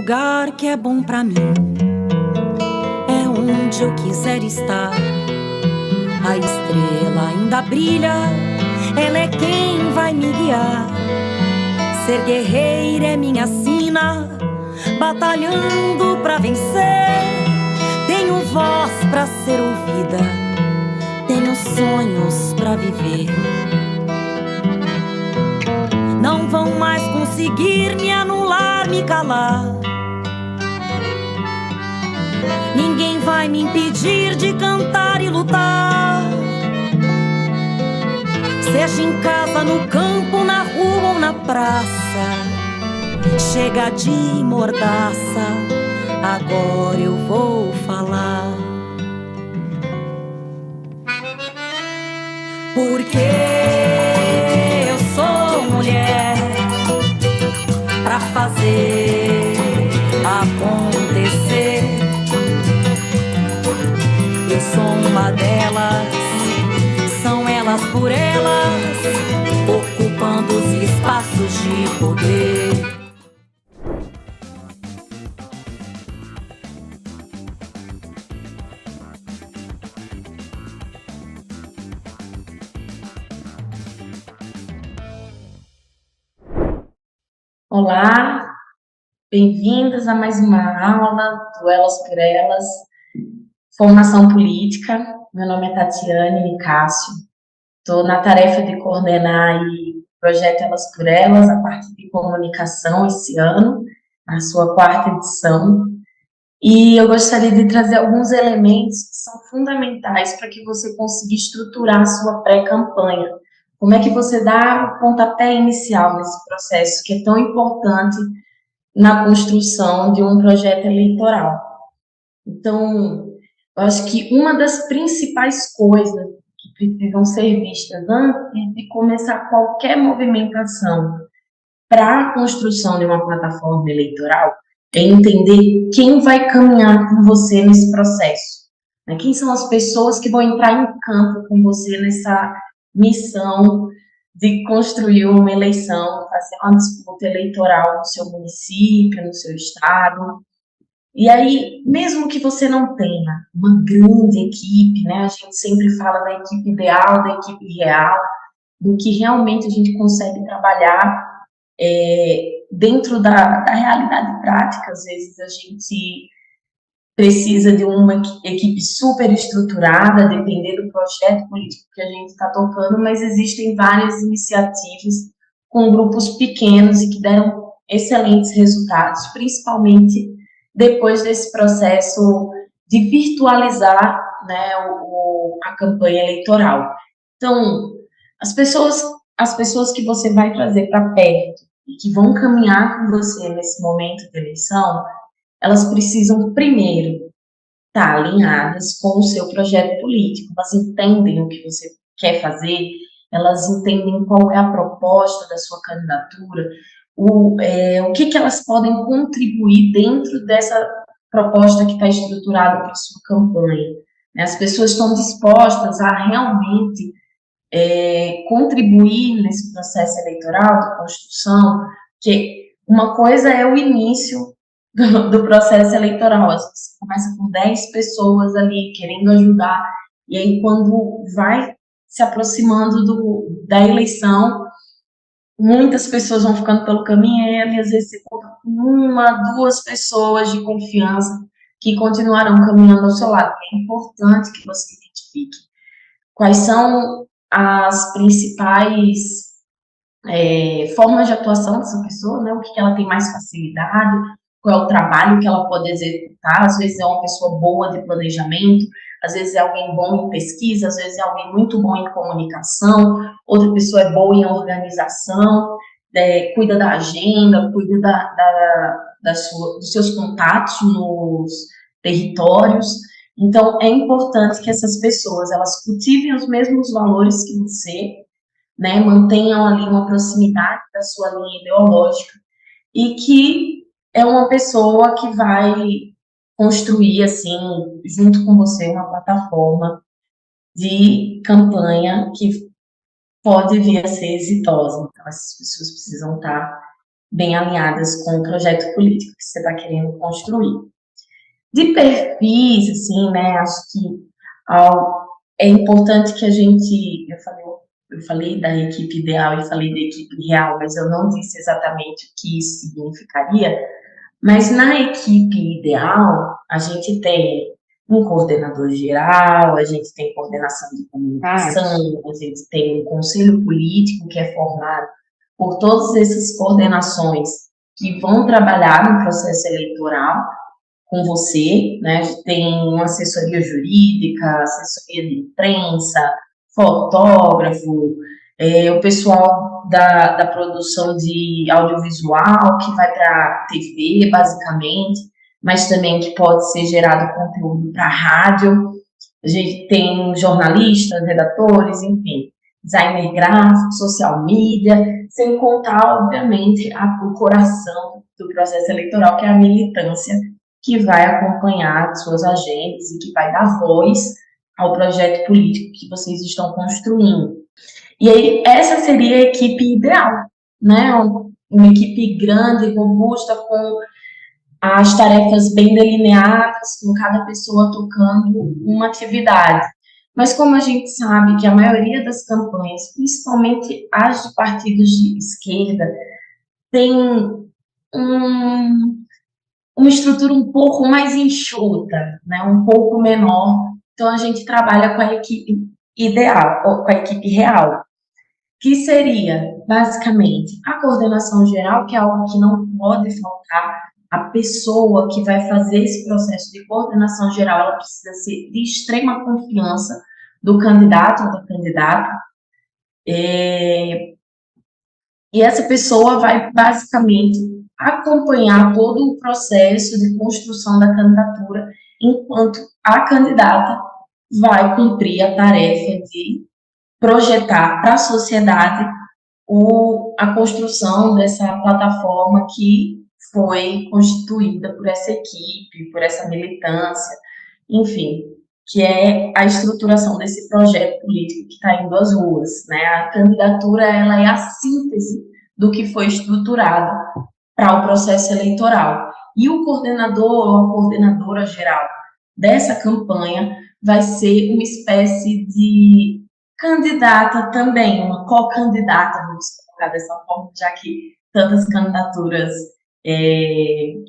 lugar que é bom pra mim, é onde eu quiser estar. A estrela ainda brilha, ela é quem vai me guiar. Ser guerreira é minha sina, batalhando pra vencer. Tenho voz pra ser ouvida, tenho sonhos pra viver. Não vão mais conseguir me anular, me calar. Ninguém vai me impedir de cantar e lutar. Seja em casa, no campo, na rua ou na praça, chega de mordaça, agora eu vou falar. Porque eu sou mulher pra fazer acontecer. Eu sou uma delas, são elas por elas, ocupando os espaços de poder. Olá, bem-vindas a mais uma aula do Elas por Elas, Formação Política. Meu nome é Tatiane Nicásio, estou na tarefa de coordenar o projeto Elas por Elas, a parte de comunicação esse ano, a sua quarta edição, e eu gostaria de trazer alguns elementos que são fundamentais para que você consiga estruturar a sua pré-campanha. Como é que você dá o pontapé inicial nesse processo que é tão importante na construção de um projeto eleitoral? Então, eu acho que uma das principais coisas que precisam ser vistas antes de começar qualquer movimentação para a construção de uma plataforma eleitoral é entender quem vai caminhar com você nesse processo, né? Quem são as pessoas que vão entrar em campo com você nessa missão de construir uma eleição, fazer uma disputa eleitoral no seu município, no seu estado. E aí, mesmo que você não tenha uma grande equipe, né, a gente sempre fala da equipe ideal, da equipe real, do que realmente a gente consegue trabalhar dentro da realidade prática. Às vezes a gente precisa de uma equipe super estruturada, depender do projeto político que a gente está tocando, mas existem várias iniciativas com grupos pequenos e que deram excelentes resultados, principalmente depois desse processo de virtualizar, né, a campanha eleitoral. Então, as pessoas que você vai trazer para perto e que vão caminhar com você nesse momento de eleição, elas precisam, primeiro, estar alinhadas com o seu projeto político. Elas entendem o que você quer fazer, elas entendem qual é a proposta da sua candidatura, o que elas podem contribuir dentro dessa proposta que está estruturada para a sua campanha. As pessoas estão dispostas a realmente contribuir nesse processo eleitoral de construção, que uma coisa é o início do processo eleitoral, você começa com 10 pessoas ali querendo ajudar, e aí quando vai se aproximando da eleição, muitas pessoas vão ficando pelo caminho, e às vezes você conta com uma, duas pessoas de confiança que continuarão caminhando ao seu lado. É importante que você identifique quais são as principais formas de atuação dessa pessoa, né? O que ela tem mais facilidade, qual é o trabalho que ela pode executar. Às vezes é uma pessoa boa de planejamento, às vezes é alguém bom em pesquisa, às vezes é alguém muito bom em comunicação, outra pessoa é boa em organização, cuida da agenda, cuida dos seus contatos nos territórios. Então, é importante que essas pessoas, elas cultivem os mesmos valores que você, né, mantenham ali uma proximidade da sua linha ideológica, e que é uma pessoa que vai construir, assim, junto com você, uma plataforma de campanha que pode vir a ser exitosa. Então, essas pessoas precisam estar bem alinhadas com o projeto político que você está querendo construir. De perfis, assim, né, acho que é importante que a gente, eu falei da equipe ideal e falei da equipe real, mas eu não disse exatamente o que isso significaria, mas na equipe ideal, a gente tem um coordenador geral, a gente tem coordenação de comunicação, a gente tem um conselho político que é formado por todas essas coordenações que vão trabalhar no processo eleitoral com você, né? A gente tem uma assessoria jurídica, assessoria de imprensa, fotógrafo, o pessoal da produção de audiovisual, que vai para TV, basicamente, mas também que pode ser gerado conteúdo para rádio. A gente tem jornalistas, redatores, enfim, designer gráfico, social media, sem contar, obviamente, o coração do processo eleitoral, que é a militância, que vai acompanhar suas agendas e que vai dar voz ao projeto político que vocês estão construindo. E aí, essa seria a equipe ideal, né? Uma equipe grande, robusta, com as tarefas bem delineadas, com cada pessoa tocando uma atividade. Mas como a gente sabe que a maioria das campanhas, principalmente as de partidos de esquerda, tem uma estrutura um pouco mais enxuta, né? Um pouco menor. Então, a gente trabalha com a equipe ideal, ou com a equipe real, que seria, basicamente, a coordenação geral, que é algo que não pode faltar. A pessoa que vai fazer esse processo de coordenação geral, ela precisa ser de extrema confiança do candidato ou da candidata. E essa pessoa vai, basicamente, acompanhar todo o processo de construção da candidatura, enquanto a candidata vai cumprir a tarefa de projetar para a sociedade a construção dessa plataforma que foi constituída por essa equipe, por essa militância, enfim, que é a estruturação desse projeto político que está indo às ruas, né? A candidatura, ela é a síntese do que foi estruturado para o processo eleitoral. E o coordenador ou a coordenadora geral dessa campanha vai ser uma espécie de candidata também, uma co-candidata, vamos colocar dessa forma, já que tantas candidaturas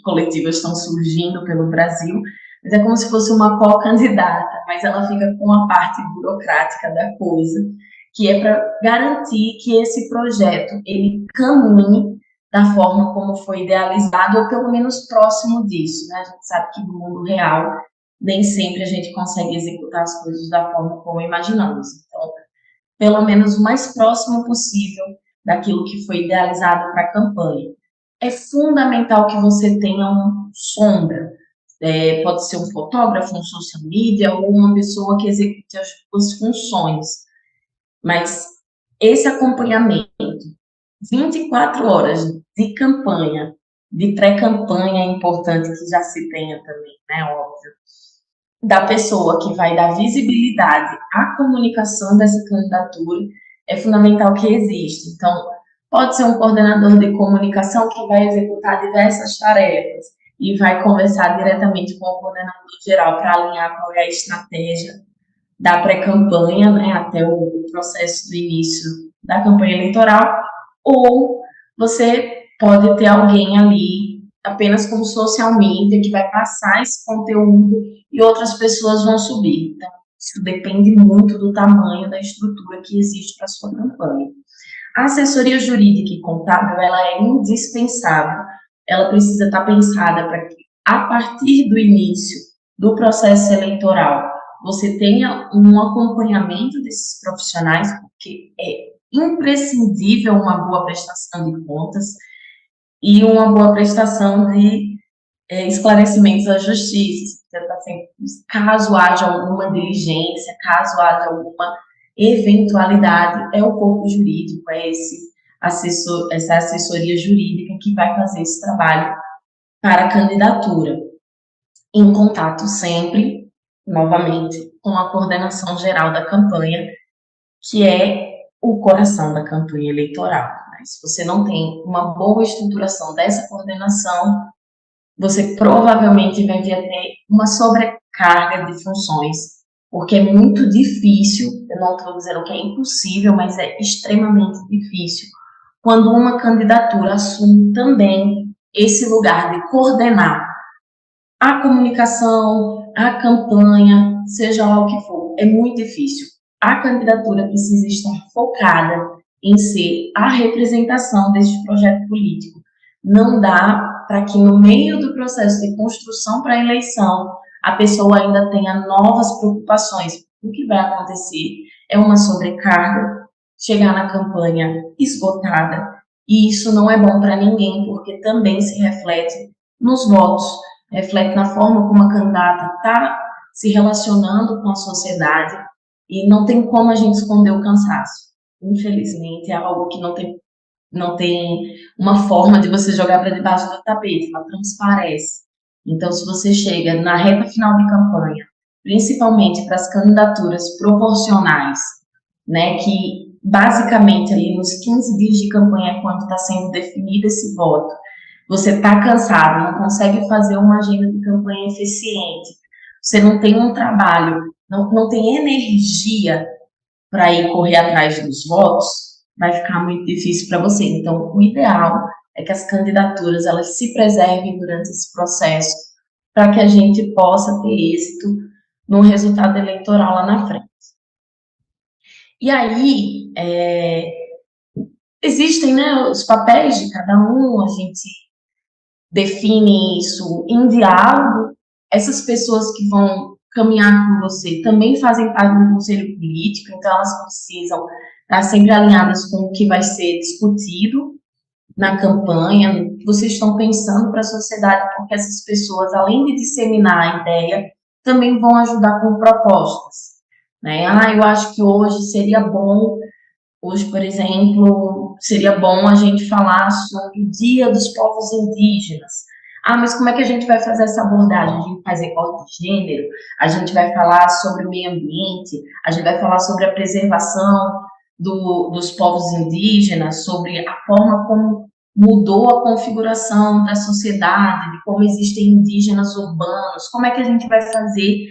coletivas estão surgindo pelo Brasil, mas é como se fosse uma co-candidata, mas ela fica com a parte burocrática da coisa, que é para garantir que esse projeto ele caminhe da forma como foi idealizado, ou pelo menos próximo disso, né? A gente sabe que no mundo real nem sempre a gente consegue executar as coisas da forma como imaginamos. Então, pelo menos o mais próximo possível daquilo que foi idealizado para a campanha. É fundamental que você tenha uma sombra. Pode ser um fotógrafo, um social media, ou uma pessoa que execute as funções. Mas esse acompanhamento, 24 horas de campanha, de pré-campanha, é importante que já se tenha também, né, óbvio, da pessoa que vai dar visibilidade à comunicação dessa candidatura, é fundamental que exista. Então, pode ser um coordenador de comunicação que vai executar diversas tarefas e vai conversar diretamente com o coordenador geral para alinhar qual é a estratégia da pré-campanha, né, até o processo do início da campanha eleitoral, ou você pode ter alguém ali apenas como social media que vai passar esse conteúdo e outras pessoas vão subir. Então, isso depende muito do tamanho da estrutura que existe para a sua campanha. A assessoria jurídica e contábil, ela é indispensável. Ela precisa estar pensada para que, a partir do início do processo eleitoral, você tenha um acompanhamento desses profissionais, porque é imprescindível uma boa prestação de contas e uma boa prestação de esclarecimentos à justiça. Caso haja alguma diligência, caso haja alguma eventualidade, é o corpo jurídico, é essa assessoria jurídica que vai fazer esse trabalho para a candidatura, em contato sempre, novamente, com a coordenação geral da campanha, que é o coração da campanha eleitoral. mais. Se você não tem uma boa estruturação dessa coordenação, você provavelmente vai ter uma sobrecarga de funções, porque é muito difícil, eu não estou dizendo que é impossível, mas é extremamente difícil, quando uma candidatura assume também esse lugar de coordenar a comunicação, a campanha, seja lá o que for, é muito difícil. A candidatura precisa estar focada em ser a representação deste projeto político. Não dá para que no meio do processo de construção para a eleição a pessoa ainda tenha novas preocupações. O que vai acontecer é uma sobrecarga, chegar na campanha esgotada, e isso não é bom para ninguém, porque também se reflete nos votos, reflete na forma como a candidata está se relacionando com a sociedade, e não tem como a gente esconder o cansaço. Infelizmente, é algo que não tem uma forma de você jogar para debaixo do tapete, ela transparece. Então, se você chega na reta final de campanha, principalmente para as candidaturas proporcionais, né, que basicamente ali nos 15 dias de campanha, quando está sendo definido esse voto, você está cansado, não consegue fazer uma agenda de campanha eficiente, você não tem um trabalho, não tem energia para ir correr atrás dos votos, vai ficar muito difícil para você. Então, o ideal é que as candidaturas elas se preservem durante esse processo, para que a gente possa ter êxito no resultado eleitoral lá na frente. E aí, existem, né, os papéis de cada um, a gente define isso em diálogo. Essas pessoas que vão caminhar com você também fazem parte do conselho político, então elas precisam estar sempre alinhadas com o que vai ser discutido na campanha, no que vocês estão pensando para a sociedade, porque essas pessoas, além de disseminar a ideia, também vão ajudar com propostas, né? Eu acho que hoje seria bom, hoje, por exemplo, seria bom a gente falar sobre o Dia dos Povos Indígenas. Mas como é que a gente vai fazer essa abordagem? A gente faz recorte de gênero, a gente vai falar sobre o meio ambiente, a gente vai falar sobre a preservação dos povos indígenas, sobre a forma como mudou a configuração da sociedade, de como existem indígenas urbanos, como é que a gente vai fazer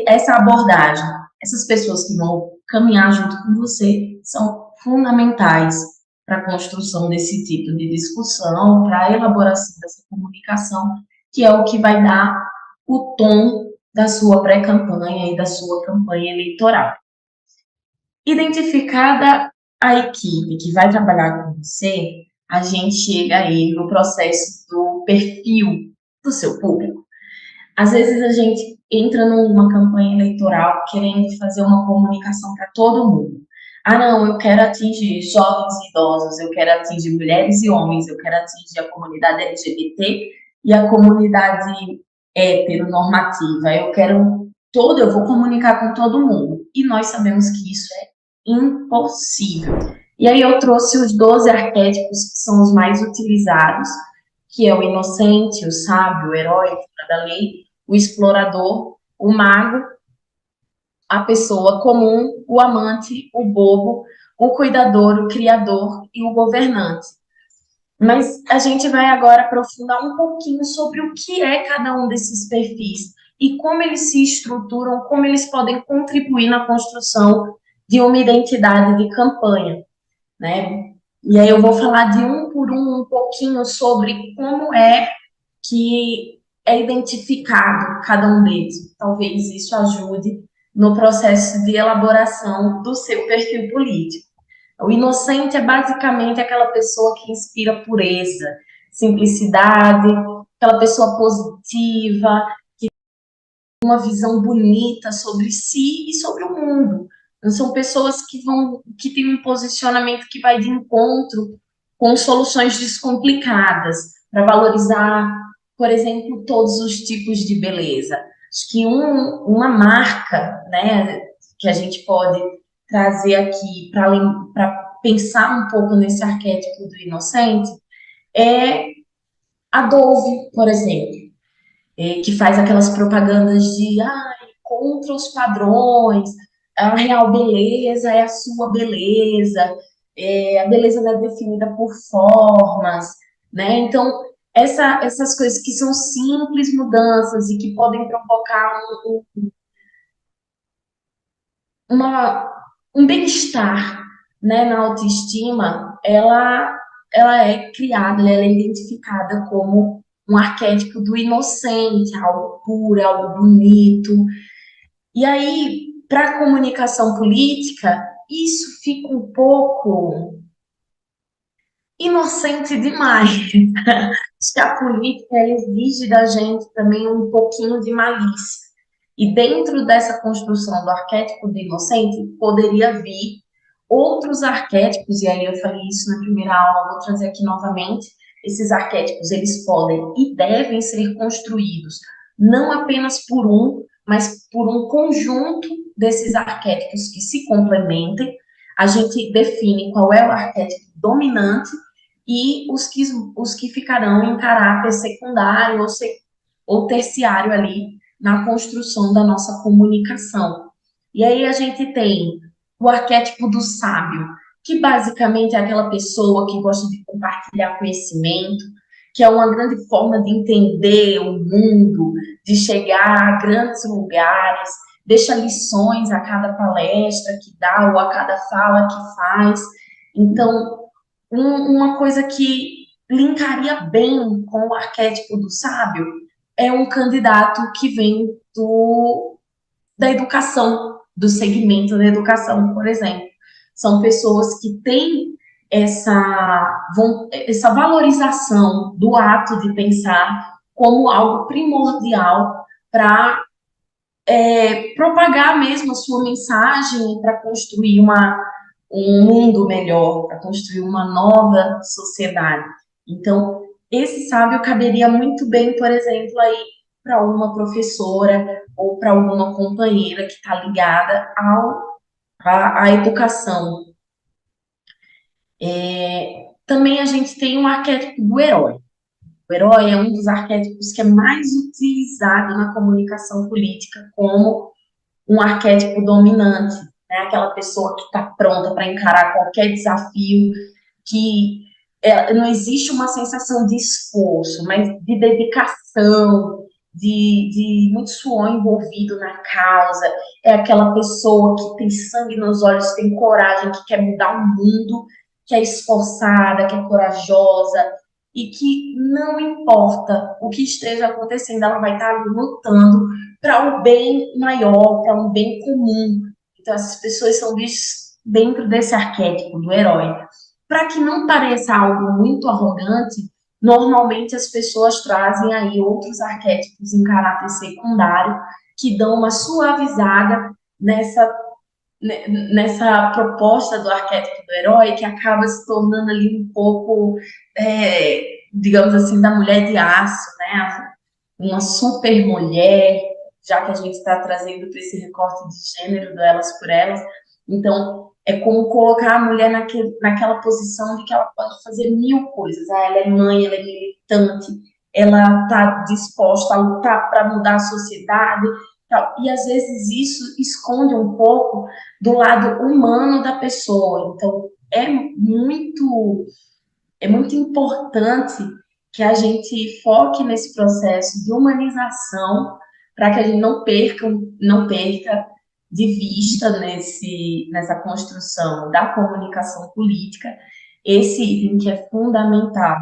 essa abordagem? Essas pessoas que vão caminhar junto com você são fundamentais para a construção desse tipo de discussão, para a elaboração dessa comunicação, que é o que vai dar o tom da sua pré-campanha e da sua campanha eleitoral. Identificada a equipe que vai trabalhar com você, a gente chega aí no processo do perfil do seu público. Às vezes a gente entra numa campanha eleitoral querendo fazer uma comunicação para todo mundo. Não, eu quero atingir jovens e idosos, eu quero atingir mulheres e homens, eu quero atingir a comunidade LGBT e a comunidade heteronormativa, eu vou comunicar com todo mundo. E nós sabemos que isso é impossível. E aí eu trouxe os 12 arquétipos que são os mais utilizados, que é o inocente, o sábio, o herói, o fora da lei, o explorador, o mago, a pessoa comum, o amante, o bobo, o cuidador, o criador e o governante. Mas a gente vai agora aprofundar um pouquinho sobre o que é cada um desses perfis e como eles se estruturam, como eles podem contribuir na construção de uma identidade de campanha, né? E aí eu vou falar de um por um pouquinho sobre como é que é identificado cada um deles. Talvez isso ajude no processo de elaboração do seu perfil político. O inocente é basicamente aquela pessoa que inspira pureza, simplicidade, aquela pessoa positiva, que tem uma visão bonita sobre si e sobre o mundo. Então, são pessoas que têm um posicionamento que vai de encontro com soluções descomplicadas, para valorizar, por exemplo, todos os tipos de beleza. Acho que uma marca, né, que a gente pode trazer aqui para pensar um pouco nesse arquétipo do inocente é a Dove, por exemplo, que faz aquelas propagandas de contra os padrões, a real beleza é a sua beleza, a beleza não é definida por formas, né? Então, essas coisas que são simples mudanças e que podem provocar uma, um bem-estar, né, na autoestima, ela é criada, ela é identificada como um arquétipo do inocente, algo puro, algo bonito. E aí, para a comunicação política, isso fica um pouco inocente demais. Acho que a política ela exige da gente também um pouquinho de malícia. E dentro dessa construção do arquétipo do inocente, poderia vir outros arquétipos, e aí eu falei isso na primeira aula, vou trazer aqui novamente. Esses arquétipos, eles podem e devem ser construídos não apenas por um, mas por um conjunto desses arquétipos que se complementem. A gente define qual é o arquétipo dominante e os que ficarão em caráter secundário ou terciário ali na construção da nossa comunicação. E aí a gente tem o arquétipo do sábio, que basicamente é aquela pessoa que gosta de compartilhar conhecimento, que é uma grande forma de entender o mundo, de chegar a grandes lugares, deixa lições a cada palestra que dá ou a cada fala que faz. Então, uma coisa que linkaria bem com o arquétipo do sábio é um candidato que vem da educação, do segmento da educação, por exemplo. São pessoas que têm essa valorização do ato de pensar como algo primordial para propagar mesmo a sua mensagem, para construir um mundo melhor, para construir uma nova sociedade. Então, esse sábio caberia muito bem, por exemplo, aí para uma professora ou para alguma companheira que está ligada à educação. Também a gente tem um arquétipo do herói. O herói é um dos arquétipos que é mais utilizado na comunicação política como um arquétipo dominante, né? Aquela pessoa que está pronta para encarar qualquer desafio, que não existe uma sensação de esforço, mas de dedicação, de muito suor envolvido na causa. É aquela pessoa que tem sangue nos olhos, tem coragem, que quer mudar o mundo, que é esforçada, que é corajosa, e que não importa o que esteja acontecendo, ela vai estar lutando para um bem maior, para um bem comum. Então, essas pessoas são vistas dentro desse arquétipo do herói. Para que não pareça algo muito arrogante, normalmente as pessoas trazem aí outros arquétipos em caráter secundário que dão uma suavizada nessa proposta do arquétipo do herói, que acaba se tornando ali um pouco, digamos assim, da mulher de aço, né? Uma super mulher, já que a gente está trazendo para esse recorte de gênero do Elas por Elas. Então, é como colocar a mulher naquela posição de que ela pode fazer mil coisas. Ela é mãe, ela é militante, ela está disposta a lutar para mudar a sociedade. E às vezes isso esconde um pouco do lado humano da pessoa. Então, é muito importante que a gente foque nesse processo de humanização para que a gente não perca de vista nessa construção da comunicação política esse item que é fundamental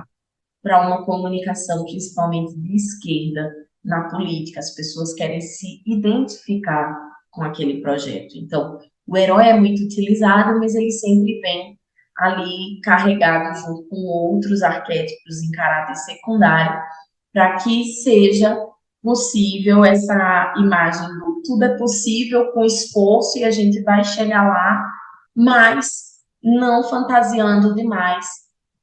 para uma comunicação, principalmente de esquerda, na política. As pessoas querem se identificar com aquele projeto. Então, o herói é muito utilizado, mas ele sempre vem ali carregado junto com outros arquétipos em caráter secundário, para que seja possível essa imagem do tudo é possível com esforço e a gente vai chegar lá, mas não fantasiando demais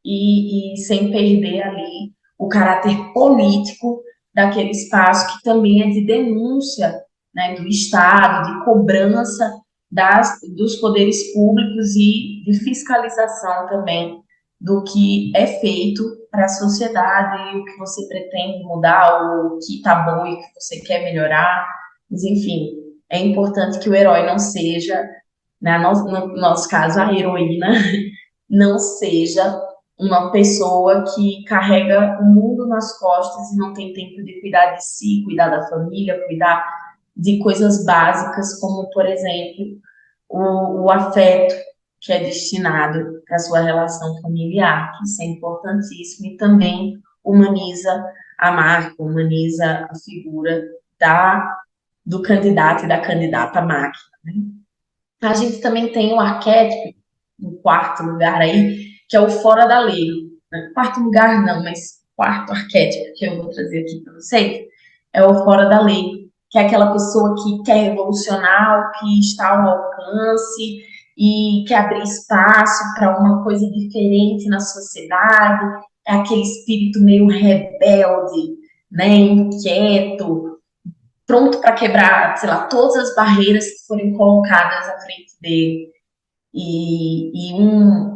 e sem perder ali o caráter político daquele espaço que também é de denúncia, né, do Estado, de cobrança dos poderes públicos e de fiscalização também do que é feito para a sociedade e o que você pretende mudar, ou o que está bom e o que você quer melhorar. Mas, enfim, é importante que o herói não seja, né, no nosso caso, a heroína, não seja uma pessoa que carrega o mundo nas costas e não tem tempo de cuidar de si, cuidar da família, cuidar de coisas básicas, como, por exemplo, o afeto que é destinado para a sua relação familiar, que isso é importantíssimo, e também humaniza a marca, humaniza a figura do candidato e da candidata à máquina. Né? A gente também tem o arquétipo, no quarto lugar aí, que é o fora da lei. Né? Quarto lugar não, mas quarto arquétipo que eu vou trazer aqui para vocês é o fora da lei, que é aquela pessoa que quer revolucionar, que está ao alcance e quer abrir espaço para uma coisa diferente na sociedade, é aquele espírito meio rebelde, né, inquieto, pronto para quebrar, sei lá, todas as barreiras que forem colocadas à frente dele.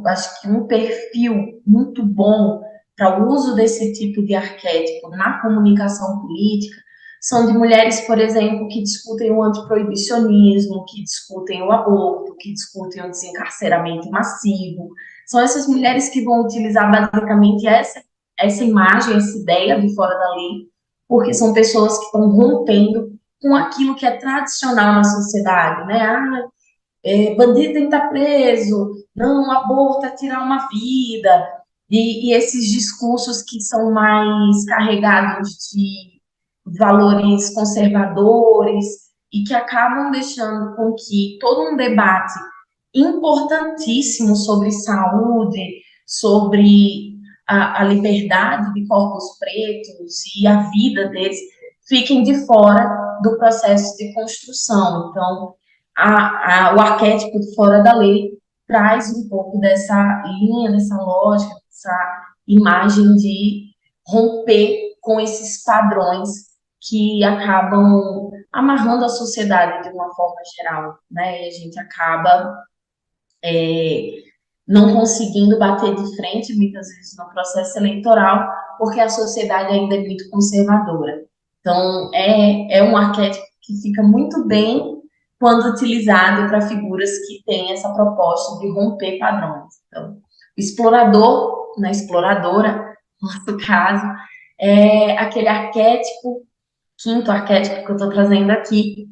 Acho que um perfil muito bom para o uso desse tipo de arquétipo na comunicação política são de mulheres, por exemplo, que discutem o antiproibicionismo, que discutem o aborto, que discutem o desencarceramento massivo. São essas mulheres que vão utilizar basicamente essa imagem, essa ideia do fora da lei, porque são pessoas que estão rompendo com aquilo que é tradicional na sociedade, né? Bandido tem que estar preso, não, aborto é tirar uma vida, e esses discursos que são mais carregados de valores conservadores e que acabam deixando com que todo um debate importantíssimo sobre saúde, sobre a liberdade de corpos pretos e a vida deles, fiquem de fora do processo de construção. Então, o arquétipo de fora da lei traz um pouco dessa linha, dessa lógica, dessa imagem de romper com esses padrões que acabam amarrando a sociedade de uma forma geral, né? E a gente acaba não conseguindo bater de frente, muitas vezes, no processo eleitoral, porque a sociedade ainda é muito conservadora. Então, é um arquétipo que fica muito bem quando utilizado para figuras que têm essa proposta de romper padrões. Então, o explorador, na exploradora, no nosso caso, é aquele arquétipo, quinto arquétipo que eu estou trazendo aqui,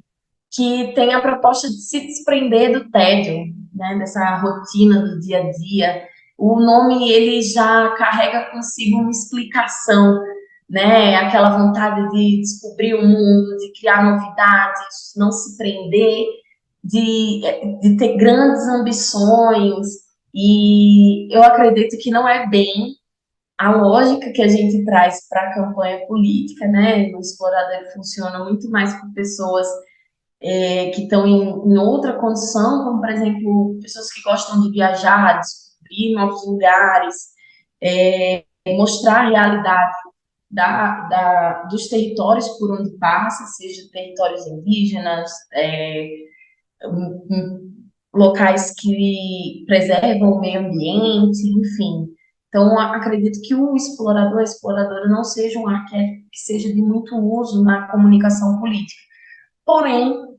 que tem a proposta de se desprender do tédio, né, dessa rotina do dia a dia. O nome, ele já carrega consigo uma explicação, né, aquela vontade de descobrir o mundo, de criar novidades, não se prender, de ter grandes ambições, e eu acredito que não é bem a lógica que a gente traz para a campanha política, né, no Explorador funciona muito mais com pessoas que estão em outra condição, como, por exemplo, pessoas que gostam de viajar, descobrir novos lugares, mostrar a realidade dos territórios por onde passa, seja territórios indígenas, locais que preservam o meio ambiente, enfim. Então, acredito que o explorador, a exploradora, não seja um arquétipo que seja de muito uso na comunicação política. Porém,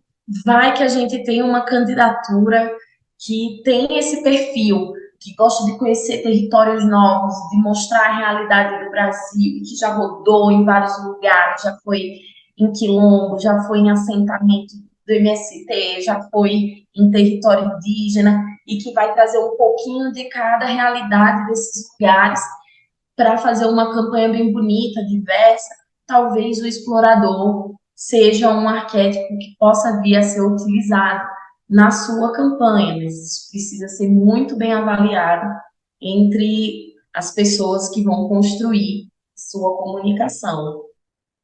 vai que a gente tem uma candidatura que tem esse perfil, que gosta de conhecer territórios novos, de mostrar a realidade do Brasil, que já rodou em vários lugares, já foi em quilombo, já foi em assentamento do MST, já foi em território indígena, e que vai trazer um pouquinho de cada realidade desses lugares para fazer uma campanha bem bonita, diversa. Talvez o explorador seja um arquétipo que possa vir a ser utilizado na sua campanha, mas isso precisa ser muito bem avaliado entre as pessoas que vão construir sua comunicação.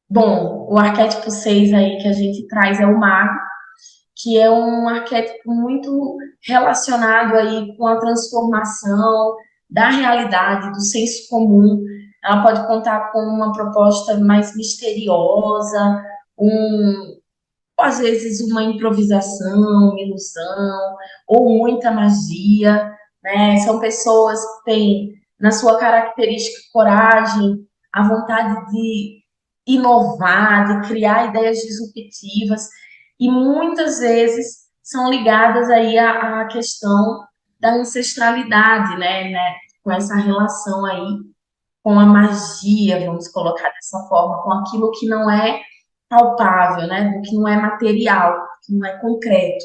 Bom, o arquétipo 6 aí que a gente traz é o mago, que é um arquétipo muito relacionado aí com a transformação da realidade, do senso comum. Ela pode contar com uma proposta mais misteriosa, às vezes uma improvisação, uma ilusão, ou muita magia, né? São pessoas que têm na sua característica coragem, a vontade de inovar, de criar ideias disruptivas, e muitas vezes são ligadas aí à questão da ancestralidade, né, com essa relação aí com a magia, vamos colocar dessa forma, com aquilo que não é palpável, né, do que não é material, que não é concreto.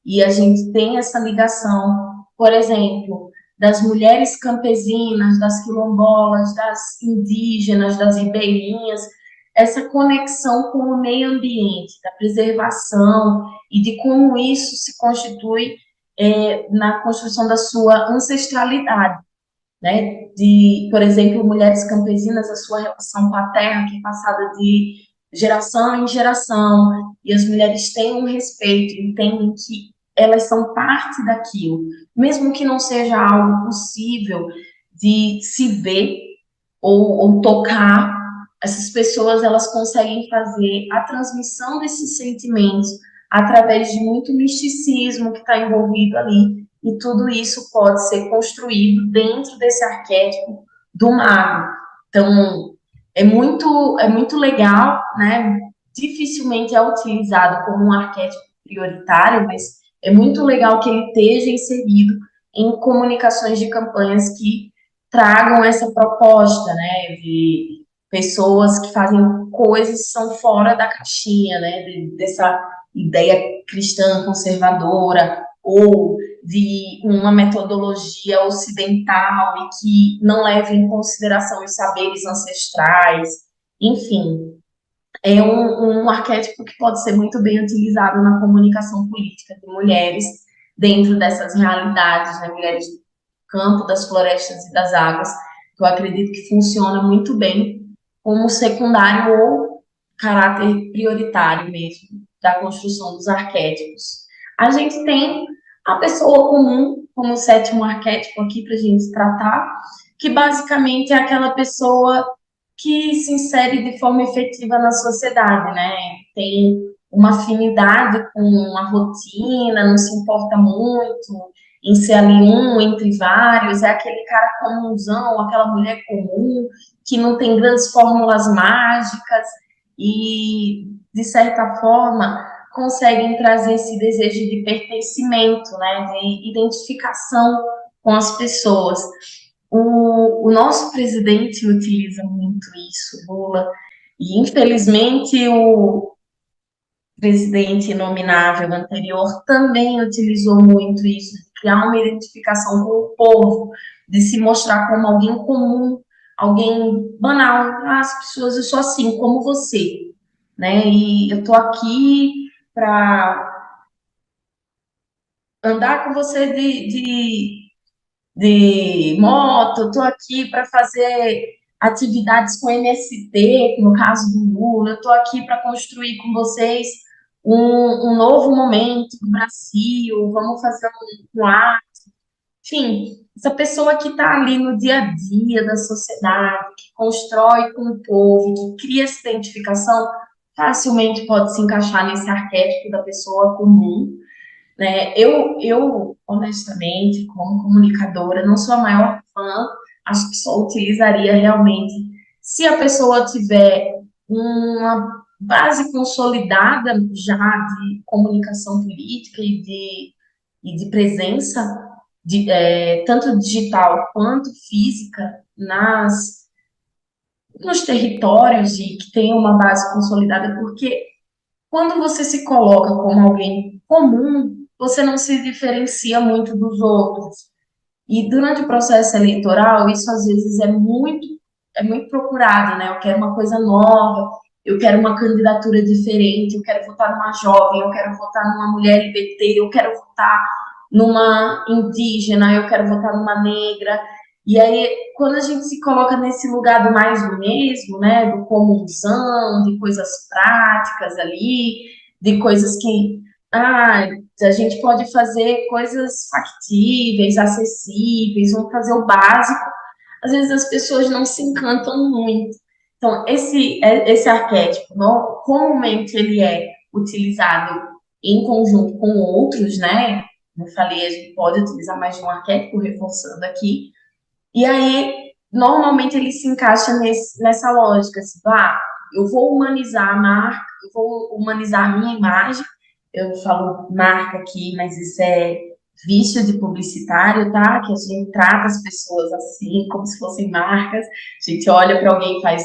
E a gente tem essa ligação, por exemplo, das mulheres campesinas, das quilombolas, das indígenas, das ribeirinhas, essa conexão com o meio ambiente, da preservação e de como isso se constitui na construção da sua ancestralidade, né? De, por exemplo, mulheres campesinas, a sua relação com a terra, que é passada de geração em geração, e as mulheres têm um respeito, entendem que elas são parte daquilo, mesmo que não seja algo possível de se ver ou tocar, essas pessoas elas conseguem fazer a transmissão desses sentimentos através de muito misticismo que está envolvido ali, e tudo isso pode ser construído dentro desse arquétipo do mago. Então, é muito legal, né? Dificilmente é utilizado como um arquétipo prioritário, mas é muito legal que ele esteja inserido em comunicações de campanhas que tragam essa proposta, né, de pessoas que fazem coisas que são fora da caixinha, né, dessa ideia cristã conservadora ou de uma metodologia ocidental e que não leva em consideração os saberes ancestrais, enfim, é um arquétipo que pode ser muito bem utilizado na comunicação política de mulheres dentro dessas realidades, né, mulheres do campo, das florestas e das águas, que eu acredito que funciona muito bem como secundário ou caráter prioritário mesmo da construção dos arquétipos. A gente tem a pessoa comum como sétimo arquétipo aqui para a gente tratar, que basicamente é aquela pessoa que se insere de forma efetiva na sociedade, né? Tem uma afinidade com a rotina, não se importa muito em ser ali um entre vários, é aquele cara comunzão, aquela mulher comum, que não tem grandes fórmulas mágicas e, de certa forma, conseguem trazer esse desejo de pertencimento, né, de identificação com as pessoas. O nosso presidente utiliza muito isso, Lula, e infelizmente o presidente nominável anterior também utilizou muito isso, de criar uma identificação com o povo, de se mostrar como alguém comum, alguém banal. Ah, as pessoas, eu sou assim, como você, né? E eu tô aqui para andar com você de moto, eu tô aqui para fazer atividades com MST, no caso do Lula, eu estou aqui para construir com vocês um novo momento do Brasil, vamos fazer um ar. Enfim, essa pessoa que está ali no dia a dia da sociedade, que constrói com o povo, que cria essa identificação, facilmente pode se encaixar nesse arquétipo da pessoa comum, né? Honestamente, como comunicadora, não sou a maior fã, acho que só utilizaria realmente se a pessoa tiver uma base consolidada já de comunicação política e de presença, tanto digital quanto física, nos territórios e que tenha uma base consolidada, porque quando você se coloca como alguém comum, você não se diferencia muito dos outros. E durante o processo eleitoral, isso às vezes é muito procurado, né? Eu quero uma coisa nova, eu quero uma candidatura diferente, eu quero votar numa jovem, eu quero votar numa mulher LGBT, eu quero votar numa indígena, eu quero votar numa negra. E aí, quando a gente se coloca nesse lugar do mais do mesmo, né, do comunzão, de coisas práticas ali, de coisas que, a gente pode fazer coisas factíveis, acessíveis, vamos fazer o básico. Às vezes as pessoas não se encantam muito. Então, esse arquétipo, não, comumente ele é utilizado em conjunto com outros, né? Como eu falei, a gente pode utilizar mais de um arquétipo, reforçando aqui. E aí, normalmente ele se encaixa nessa lógica, assim, eu vou humanizar a marca, eu vou humanizar a minha imagem, eu falo marca aqui, mas isso é vício de publicitário, tá? Que a gente trata as pessoas assim, como se fossem marcas. A gente olha para alguém e faz,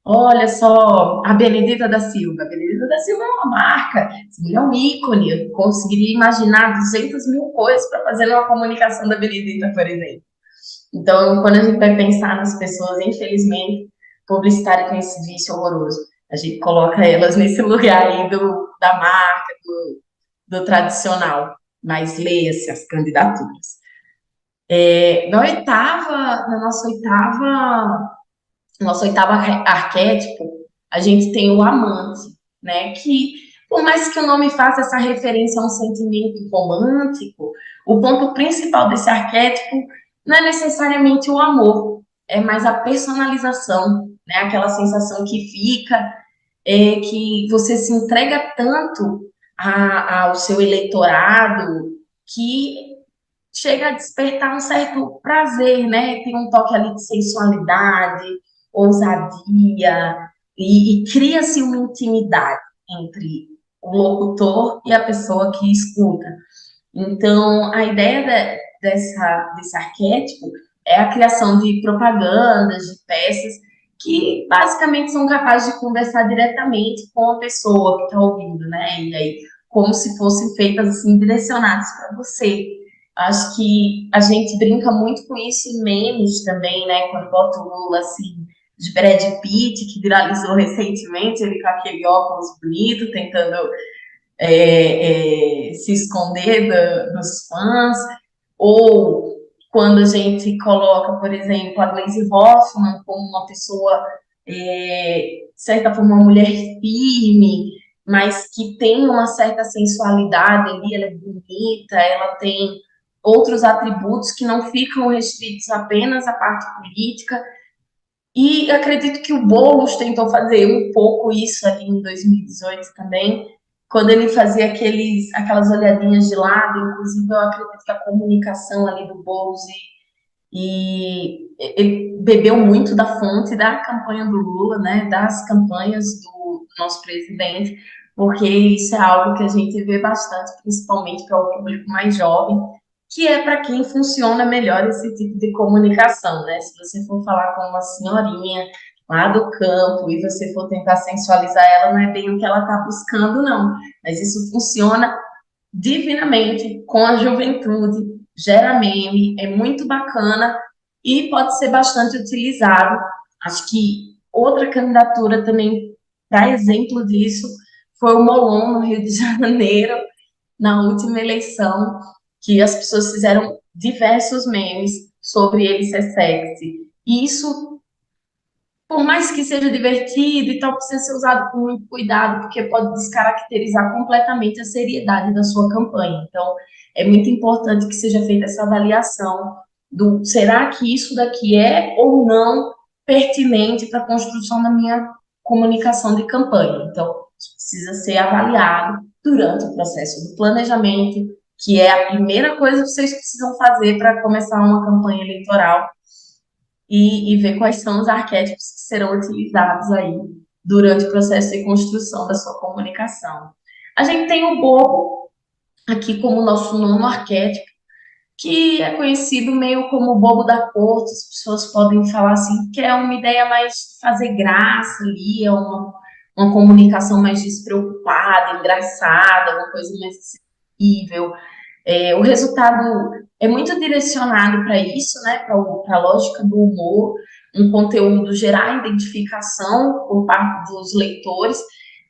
olha só, a Benedita da Silva. A Benedita da Silva é uma marca, é um ícone. Eu conseguiria imaginar 200 mil coisas para fazer uma comunicação da Benedita, por exemplo. Então, quando a gente vai pensar nas pessoas, infelizmente, publicitário tem esse vício horroroso. A gente coloca elas nesse lugar aí da marca, do tradicional. Mas leia-se as candidaturas. Na nosso oitavo arquétipo, a gente tem o amante, né? Que, por mais que o nome faça essa referência a um sentimento romântico, o ponto principal desse arquétipo não é necessariamente o amor, é mais a personalização, né? Aquela sensação que fica, que você se entrega tanto ao seu eleitorado que chega a despertar um certo prazer, né? Tem um toque ali de sensualidade, ousadia, e cria-se uma intimidade entre o locutor e a pessoa que escuta. Então, a ideia desse arquétipo é a criação de propagandas, de peças, que basicamente são capazes de conversar diretamente com a pessoa que está ouvindo, né? E aí, como se fossem feitas assim, direcionadas para você. Acho que a gente brinca muito com isso em memes também, né? Quando bota o Lula assim, de Brad Pitt, que viralizou recentemente, ele com aquele óculos bonito, tentando se esconder dos fãs, ou quando a gente coloca, por exemplo, a Glaze Hoffman como uma pessoa, de certa forma, uma mulher firme, mas que tem uma certa sensualidade ali, ela é bonita, ela tem outros atributos que não ficam restritos apenas à parte política, e acredito que o Boulos tentou fazer um pouco isso ali em 2018 também, quando ele fazia aquelas olhadinhas de lado, inclusive eu acredito que a comunicação ali do Boulos e ele bebeu muito da fonte da campanha do Lula, né, das campanhas do nosso presidente, porque isso é algo que a gente vê bastante, principalmente para o público mais jovem, que é para quem funciona melhor esse tipo de comunicação, né? Se você for falar com uma senhorinha lá do campo e você for tentar sensualizar ela, não é bem o que ela está buscando, não. Mas isso funciona divinamente com a juventude, gera meme, é muito bacana e pode ser bastante utilizado. Acho que outra candidatura também, para exemplo disso, foi o Molon, no Rio de Janeiro, na última eleição, que as pessoas fizeram diversos memes sobre ele ser sexy. E isso, por mais que seja divertido e tal, precisa ser usado com muito cuidado, porque pode descaracterizar completamente a seriedade da sua campanha. Então, é muito importante que seja feita essa avaliação do será que isso daqui é ou não pertinente para a construção da minha comunicação de campanha. Então, isso precisa ser avaliado durante o processo do planejamento, que é a primeira coisa que vocês precisam fazer para começar uma campanha eleitoral e ver quais são os arquétipos que serão utilizados aí durante o processo de construção da sua comunicação. A gente tem o bobo aqui como nosso nono arquétipo, que é conhecido meio como o bobo da corte, as pessoas podem falar assim, que é uma ideia mais fazer graça ali, é uma comunicação mais despreocupada, engraçada, uma coisa mais acessível. O resultado é muito direcionado para isso, né, para a lógica do humor, um conteúdo gerar identificação por parte dos leitores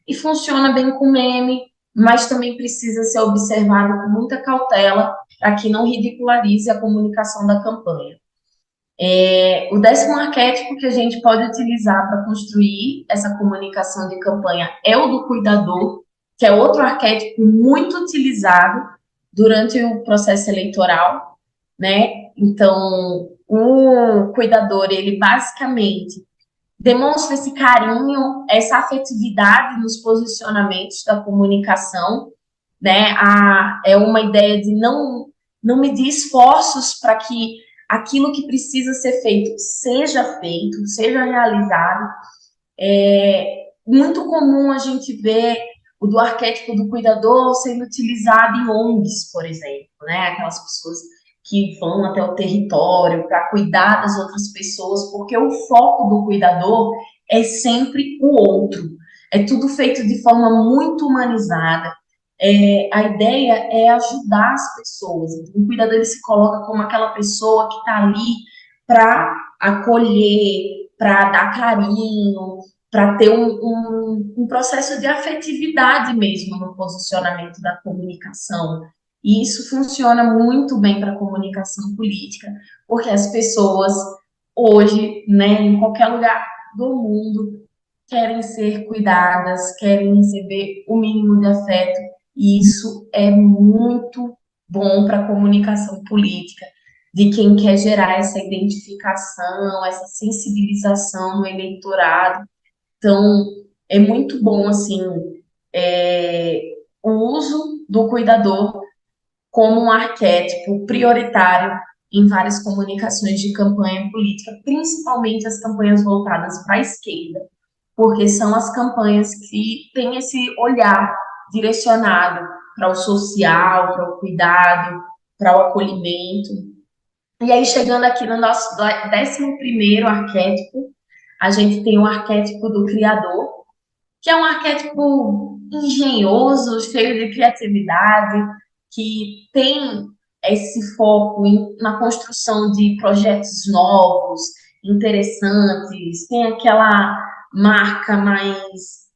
e funciona bem com meme, mas também precisa ser observado com muita cautela para que não ridicularize a comunicação da campanha. O décimo arquétipo que a gente pode utilizar para construir essa comunicação de campanha é o do cuidador, que é outro arquétipo muito utilizado durante o processo eleitoral, né? Então, o cuidador, ele basicamente demonstra esse carinho, essa afetividade nos posicionamentos da comunicação, né? É uma ideia de não medir esforços para que aquilo que precisa ser feito, seja realizado. É muito comum a gente ver o do arquétipo do cuidador sendo utilizado em ONGs, por exemplo, né? Aquelas pessoas que vão até o território para cuidar das outras pessoas, porque o foco do cuidador é sempre o outro. É tudo feito de forma muito humanizada. A ideia é ajudar as pessoas. Então, o cuidador ele se coloca como aquela pessoa que está ali para acolher, para dar carinho, para ter um processo de afetividade mesmo no posicionamento da comunicação. E isso funciona muito bem para a comunicação política, porque as pessoas hoje, né, em qualquer lugar do mundo, querem ser cuidadas, querem receber o mínimo de afeto, e isso é muito bom para a comunicação política, de quem quer gerar essa identificação, essa sensibilização no eleitorado. Então, é muito bom, assim, é, o uso do cuidador como um arquétipo prioritário em várias comunicações de campanha política, principalmente as campanhas voltadas para a esquerda, porque são as campanhas que têm esse olhar direcionado para o social, para o cuidado, para o acolhimento. E aí, chegando aqui no nosso 11º arquétipo, a gente tem o arquétipo do criador, que é um arquétipo engenhoso, cheio de criatividade, que tem esse foco na construção de projetos novos, interessantes, tem aquela marca mais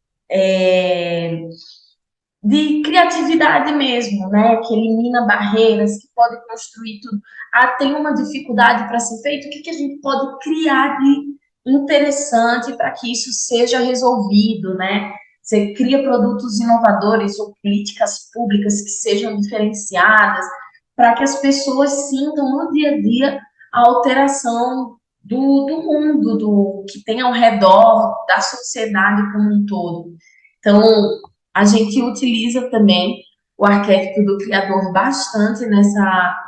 de criatividade mesmo, né? Que elimina barreiras, que pode construir tudo. Ah, tem uma dificuldade para ser feito, o que a gente pode criar de interessante para que isso seja resolvido, né? Você cria produtos inovadores ou políticas públicas que sejam diferenciadas, para que as pessoas sintam no dia a dia a alteração do mundo, do que tem ao redor, da sociedade como um todo. Então, a gente utiliza também o arquétipo do criador bastante nessa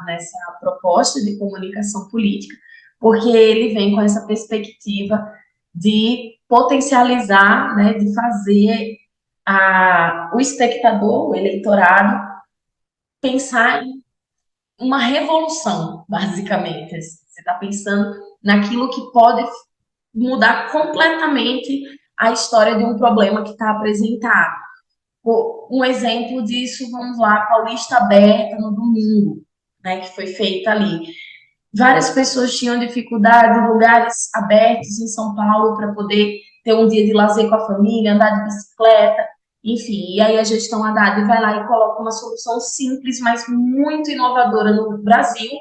proposta de comunicação política, porque ele vem com essa perspectiva de potencializar, né, de fazer o espectador, o eleitorado, pensar em uma revolução, basicamente. Você está pensando naquilo que pode mudar completamente a história de um problema que está apresentado. Um exemplo disso, vamos lá, Paulista Aberta no domingo, né, que foi feita ali. Várias pessoas tinham dificuldade, lugares abertos em São Paulo para poder ter um dia de lazer com a família, andar de bicicleta, enfim. E aí a gestão Haddad vai lá e coloca uma solução simples, mas muito inovadora no Brasil,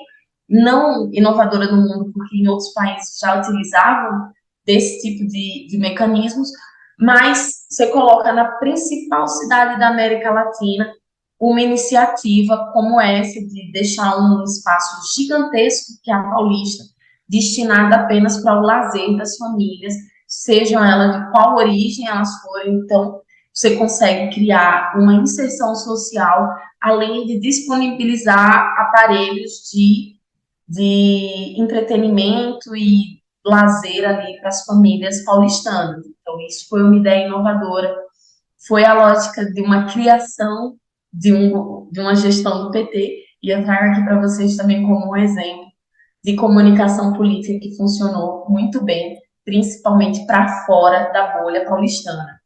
não inovadora no mundo, porque em outros países já utilizavam desse tipo de mecanismos, mas você coloca na principal cidade da América Latina uma iniciativa como essa de deixar um espaço gigantesco, que é a Paulista, destinada apenas para o lazer das famílias, sejam elas de qual origem elas forem. Então, você consegue criar uma inserção social, além de disponibilizar aparelhos de entretenimento e lazer ali para as famílias paulistanas. Então, isso foi uma ideia inovadora, foi a lógica de uma criação de uma gestão do PT, e eu trago aqui para vocês também como um exemplo de comunicação política que funcionou muito bem, principalmente para fora da bolha paulistana.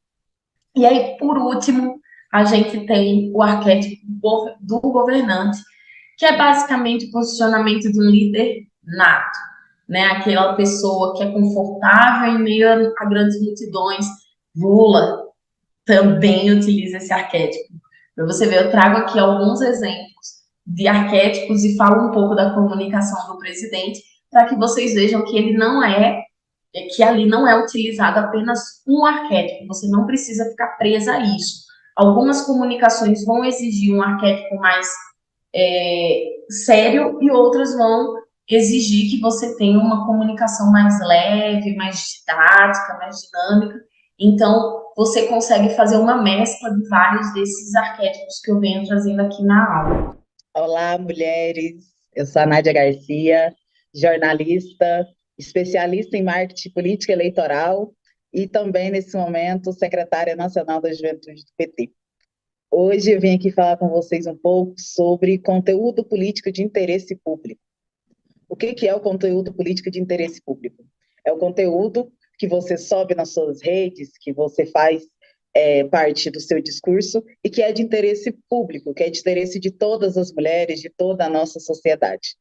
E aí, por último, a gente tem o arquétipo do governante, que é basicamente o posicionamento de um líder nato, né? Aquela pessoa que é confortável em meio a grandes multidões. Lula também utiliza esse arquétipo. Para você ver, eu trago aqui alguns exemplos de arquétipos e falo um pouco da comunicação do presidente, para que vocês vejam que ele não que ali não é utilizado apenas um arquétipo, você não precisa ficar presa a isso. Algumas comunicações vão exigir um arquétipo mais sério e outras vão exigir que você tenha uma comunicação mais leve, mais didática, mais dinâmica. Então, você consegue fazer uma mescla de vários desses arquétipos que eu venho trazendo aqui na aula. Olá, mulheres. Eu sou a Nádia Garcia, jornalista, especialista em marketing política eleitoral e também, nesse momento, secretária nacional da Juventude do PT. Hoje eu vim aqui falar com vocês um pouco sobre conteúdo político de interesse público. O que é o conteúdo político de interesse público? É o conteúdo que você sobe nas suas redes, que você faz parte do seu discurso e que é de interesse público, que é de interesse de todas as mulheres, de toda a nossa sociedade.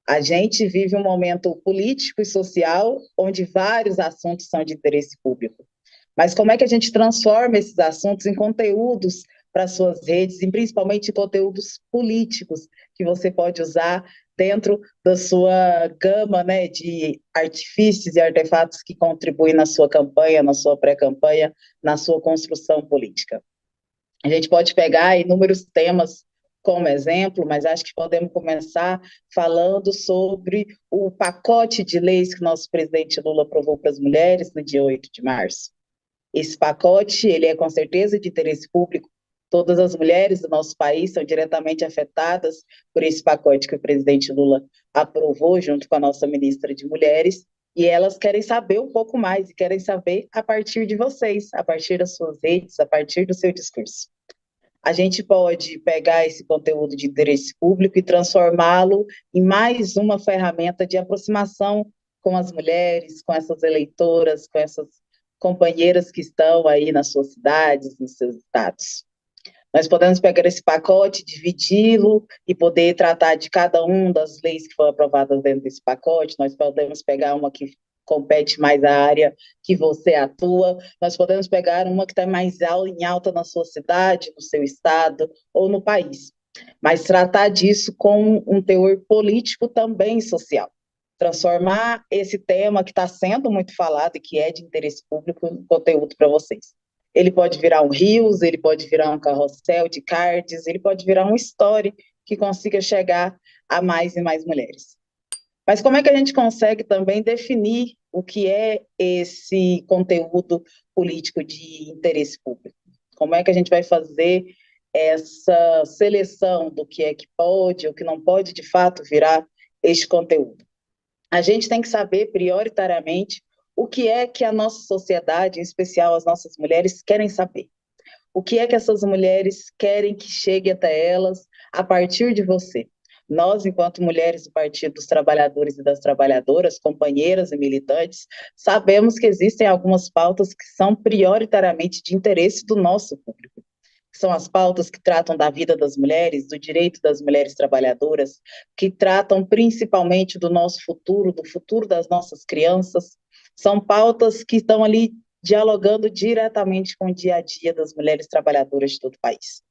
A gente vive um momento político e social onde vários assuntos são de interesse público. Mas como é que a gente transforma esses assuntos em conteúdos para suas redes, e principalmente conteúdos políticos que você pode usar dentro da sua gama, né, de artifícios e artefatos que contribuem na sua campanha, na sua pré-campanha, na sua construção política. A gente pode pegar inúmeros temas como exemplo, mas acho que podemos começar falando sobre o pacote de leis que nosso presidente Lula aprovou para as mulheres no dia 8 de março. Esse pacote, ele é com certeza de interesse público. Todas as mulheres do nosso país são diretamente afetadas por esse pacote que o presidente Lula aprovou junto com a nossa ministra de Mulheres, e elas querem saber um pouco mais, e querem saber a partir de vocês, a partir das suas redes, a partir do seu discurso. A gente pode pegar esse conteúdo de interesse público e transformá-lo em mais uma ferramenta de aproximação com as mulheres, com essas eleitoras, com essas companheiras que estão aí nas suas cidades, nos seus estados. Nós podemos pegar esse pacote, dividi-lo e poder tratar de cada uma das leis que foram aprovadas dentro desse pacote. Nós podemos pegar uma que compete mais a área que você atua. Nós podemos pegar uma que está mais em alta na sua cidade, no seu estado ou no país. Mas tratar disso com um teor político também social. Transformar esse tema que está sendo muito falado e que é de interesse público em conteúdo para vocês. Ele pode virar um Reels, ele pode virar um carrossel de cards, ele pode virar um story que consiga chegar a mais e mais mulheres. Mas como é que a gente consegue também definir o que é esse conteúdo político de interesse público? Como é que a gente vai fazer essa seleção do que é que pode ou que não pode, de fato, virar este conteúdo? A gente tem que saber, prioritariamente, o que é que a nossa sociedade, em especial as nossas mulheres, querem saber. O que é que essas mulheres querem que chegue até elas a partir de você? Nós, enquanto mulheres do Partido dos Trabalhadores e das Trabalhadoras, companheiras e militantes, sabemos que existem algumas pautas que são prioritariamente de interesse do nosso público. São as pautas que tratam da vida das mulheres, do direito das mulheres trabalhadoras, que tratam principalmente do nosso futuro, do futuro das nossas crianças. São pautas que estão ali dialogando diretamente com o dia a dia das mulheres trabalhadoras de todo o país.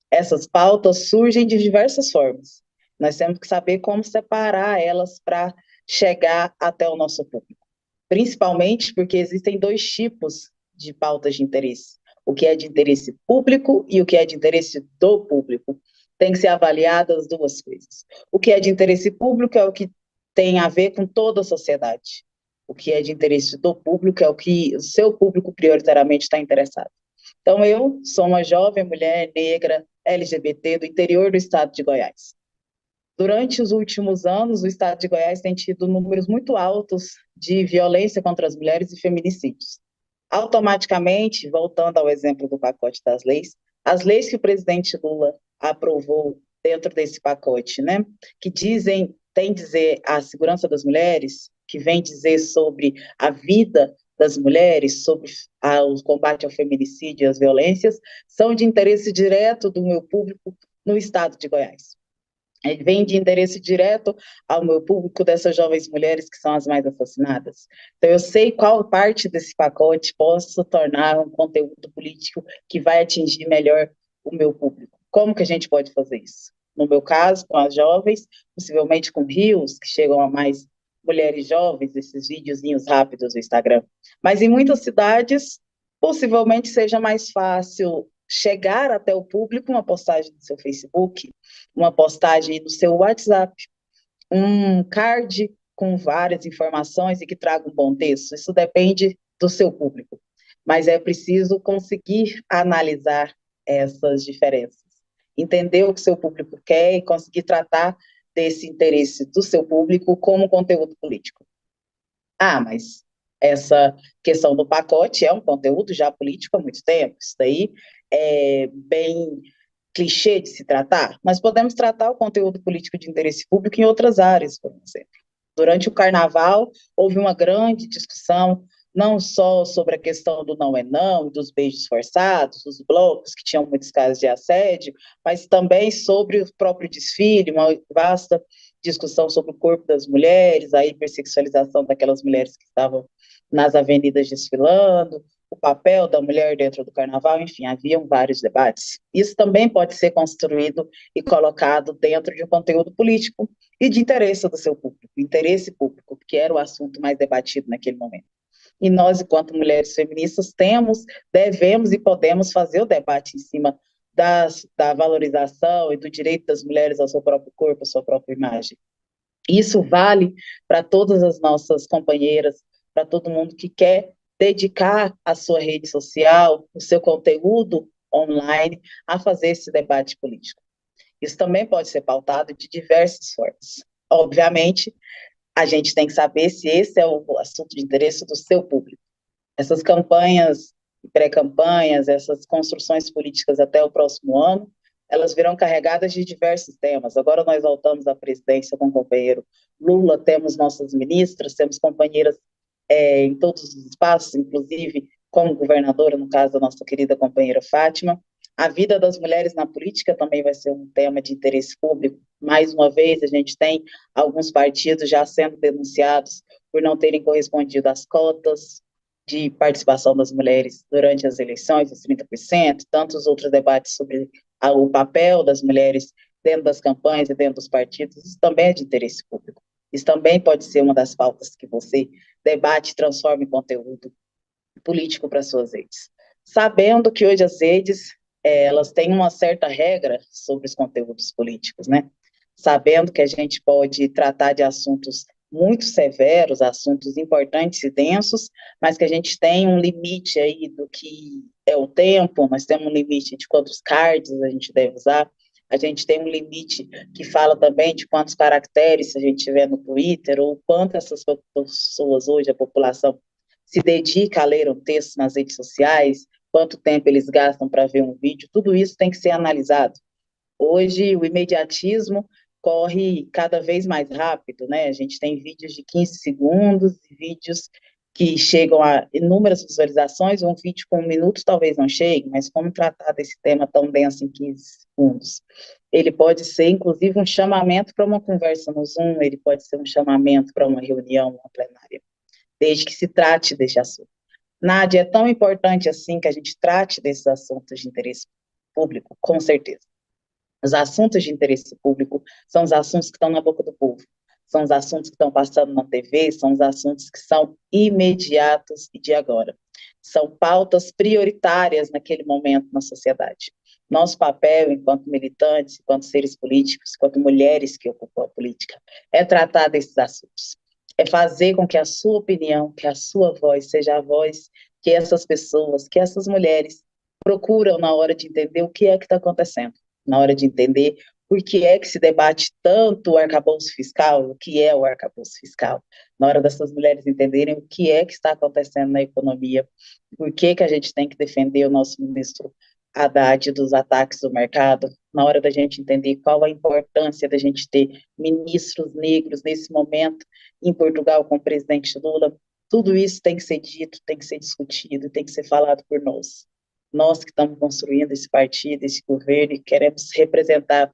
Essas pautas surgem de diversas formas. Nós temos que saber como separar elas para chegar até o nosso público. Principalmente porque existem dois tipos de pautas de interesse: o que é de interesse público e o que é de interesse do público. Tem que ser avaliadas as duas coisas. O que é de interesse público é o que tem a ver com toda a sociedade. O que é de interesse do público é o que o seu público prioritariamente está interessado. Então, eu sou uma jovem mulher negra, LGBT, do interior do estado de Goiás. Durante os últimos anos, o estado de Goiás tem tido números muito altos de violência contra as mulheres e feminicídios. Automaticamente, voltando ao exemplo do pacote das leis, as leis que o presidente Lula aprovou dentro desse pacote, né, que tem dizer a segurança das mulheres, que vem dizer sobre a vida das mulheres, sobre o combate ao feminicídio e às violências, são de interesse direto do meu público no estado de Goiás. Ele vem de interesse direto ao meu público dessas jovens mulheres que são as mais assassinadas. Então, eu sei qual parte desse pacote posso tornar um conteúdo político que vai atingir melhor o meu público. Como que a gente pode fazer isso? No meu caso, com as jovens, possivelmente com reels, que chegam a mais mulheres jovens, esses videozinhos rápidos do Instagram. Mas em muitas cidades, possivelmente seja mais fácil chegar até o público uma postagem no seu Facebook, uma postagem no seu WhatsApp, um card com várias informações e que traga um bom texto. Isso depende do seu público, mas é preciso conseguir analisar essas diferenças, entender o que seu público quer e conseguir tratar desse interesse do seu público como conteúdo político. Ah, mas essa questão do pacote é um conteúdo já político há muito tempo. Isso daí é bem clichê de se tratar, mas podemos tratar o conteúdo político de interesse público em outras áreas, por exemplo. Durante o Carnaval, houve uma grande discussão, não só sobre a questão do não é não, dos beijos forçados, dos blocos, que tinham muitos casos de assédio, mas também sobre o próprio desfile, uma vasta discussão sobre o corpo das mulheres, a hipersexualização daquelas mulheres que estavam nas avenidas desfilando, o papel da mulher dentro do carnaval, enfim, haviam vários debates. Isso também pode ser construído e colocado dentro de um conteúdo político e de interesse do seu público, interesse público, que era o assunto mais debatido naquele momento. E nós, enquanto mulheres feministas, temos, devemos e podemos fazer o debate em cima da valorização e do direito das mulheres ao seu próprio corpo, à sua própria imagem. Isso vale para todas as nossas companheiras, para todo mundo que quer dedicar a sua rede social, o seu conteúdo online a fazer esse debate político. Isso também pode ser pautado de diversas formas. Obviamente, a gente tem que saber se esse é o assunto de interesse do seu público. Essas campanhas, pré-campanhas, essas construções políticas até o próximo ano, elas virão carregadas de diversos temas. Agora nós voltamos à presidência com o companheiro Lula, temos nossas ministras, temos companheiras em todos os espaços, inclusive como governadora, no caso da nossa querida companheira Fátima. A vida das mulheres na política também vai ser um tema de interesse público. Mais uma vez, a gente tem alguns partidos já sendo denunciados por não terem correspondido às cotas de participação das mulheres durante as eleições, os 30%, tantos outros debates sobre o papel das mulheres dentro das campanhas e dentro dos partidos, isso também é de interesse público. Isso também pode ser uma das pautas que você debate e transforma em conteúdo político para suas redes. Sabendo que hoje as redes, elas têm uma certa regra sobre os conteúdos políticos, né? Sabendo que a gente pode tratar de assuntos muito severos, assuntos importantes e densos, mas que a gente tem um limite aí do que é o tempo, nós temos um limite de quantos cards a gente deve usar, a gente tem um limite que fala também de quantos caracteres a gente tiver no Twitter, ou quanto essas pessoas hoje, a população, se dedica a ler um texto nas redes sociais, quanto tempo eles gastam para ver um vídeo, tudo isso tem que ser analisado. Hoje, o imediatismo corre cada vez mais rápido, né? A gente tem vídeos de 15 segundos, vídeos que chegam a inúmeras visualizações, um vídeo com 1 minuto talvez não chegue, mas como tratar desse tema tão denso em 15 segundos? Ele pode ser, inclusive, um chamamento para uma conversa no Zoom, ele pode ser um chamamento para uma reunião, uma plenária, desde que se trate desse assunto. Nádia, é tão importante assim que a gente trate desses assuntos de interesse público, com certeza. Os assuntos de interesse público são os assuntos que estão na boca do povo, são os assuntos que estão passando na TV, são os assuntos que são imediatos e de agora. São pautas prioritárias naquele momento na sociedade. Nosso papel, enquanto militantes, enquanto seres políticos, enquanto mulheres que ocupam a política, é tratar desses assuntos. É fazer com que a sua opinião, que a sua voz seja a voz que essas pessoas, que essas mulheres procuram na hora de entender o que é que está acontecendo, na hora de entender por que é que se debate tanto o arcabouço fiscal, o que é o arcabouço fiscal, na hora dessas mulheres entenderem o que é que está acontecendo na economia, por que que a gente tem que defender o nosso ministro Haddad dos ataques do mercado, na hora da gente entender qual a importância da gente ter ministros negros nesse momento em Portugal com o presidente Lula, tudo isso tem que ser dito, tem que ser discutido, tem que ser falado por nós. Nós que estamos construindo esse partido, esse governo, e queremos representar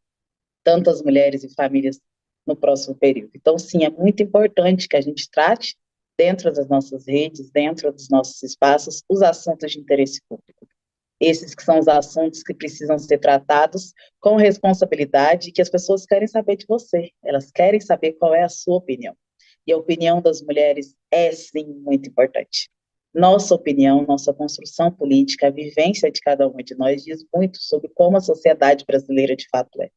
tantas mulheres e famílias no próximo período. Então, sim, é muito importante que a gente trate, dentro das nossas redes, dentro dos nossos espaços, os assuntos de interesse público. Esses que são os assuntos que precisam ser tratados com responsabilidade e que as pessoas querem saber de você, elas querem saber qual é a sua opinião. E a opinião das mulheres é, sim, muito importante. Nossa opinião, nossa construção política, a vivência de cada uma de nós diz muito sobre como a sociedade brasileira de fato é.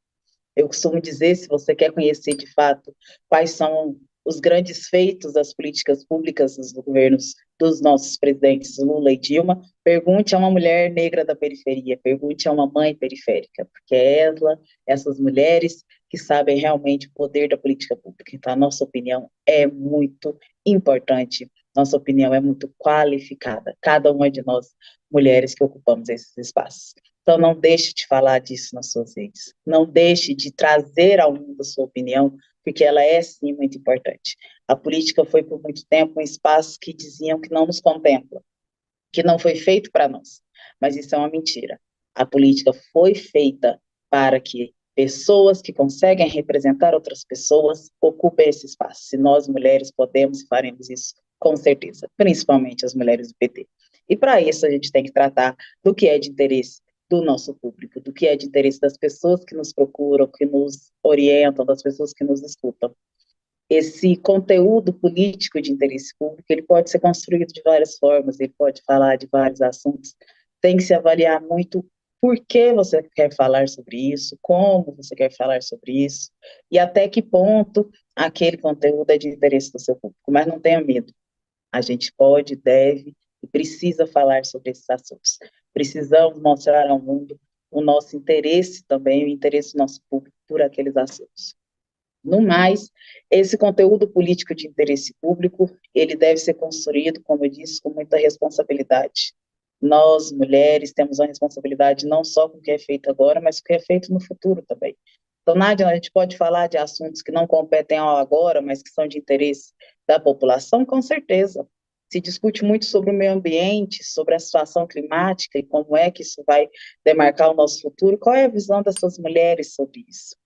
Eu costumo dizer, se você quer conhecer de fato quais são os grandes feitos das políticas públicas dos governos dos nossos presidentes Lula e Dilma, pergunte a uma mulher negra da periferia, pergunte a uma mãe periférica, porque é ela, essas mulheres que sabem realmente o poder da política pública. Então, a nossa opinião é muito importante, nossa opinião é muito qualificada, cada uma de nós, mulheres que ocupamos esses espaços. Então, não deixe de falar disso nas suas redes. Não deixe de trazer ao mundo a sua opinião, porque ela é, sim, muito importante. A política foi, por muito tempo, um espaço que diziam que não nos contempla, que não foi feito para nós. Mas isso é uma mentira. A política foi feita para que pessoas que conseguem representar outras pessoas ocupem esse espaço. Se nós, mulheres, podemos e faremos isso, com certeza, principalmente as mulheres do PT. E para isso a gente tem que tratar do que é de interesse do nosso público, do que é de interesse das pessoas que nos procuram, que nos orientam, das pessoas que nos escutam. Esse conteúdo político de interesse público, ele pode ser construído de várias formas, ele pode falar de vários assuntos, tem que se avaliar muito por que você quer falar sobre isso, como você quer falar sobre isso, e até que ponto aquele conteúdo é de interesse do seu público, mas não tenha medo, a gente pode, deve e precisa falar sobre esses assuntos. Precisamos mostrar ao mundo o nosso interesse também, o interesse do nosso público por aqueles assuntos. No mais, esse conteúdo político de interesse público, ele deve ser construído, como eu disse, com muita responsabilidade. Nós, mulheres, temos uma responsabilidade não só com o que é feito agora, mas com o que é feito no futuro também. Então, Nádia, a gente pode falar de assuntos que não competem ao agora, mas que são de interesse da população? Com certeza. Se discute muito sobre o meio ambiente, sobre a situação climática e como é que isso vai demarcar o nosso futuro. Qual é a visão dessas mulheres sobre isso?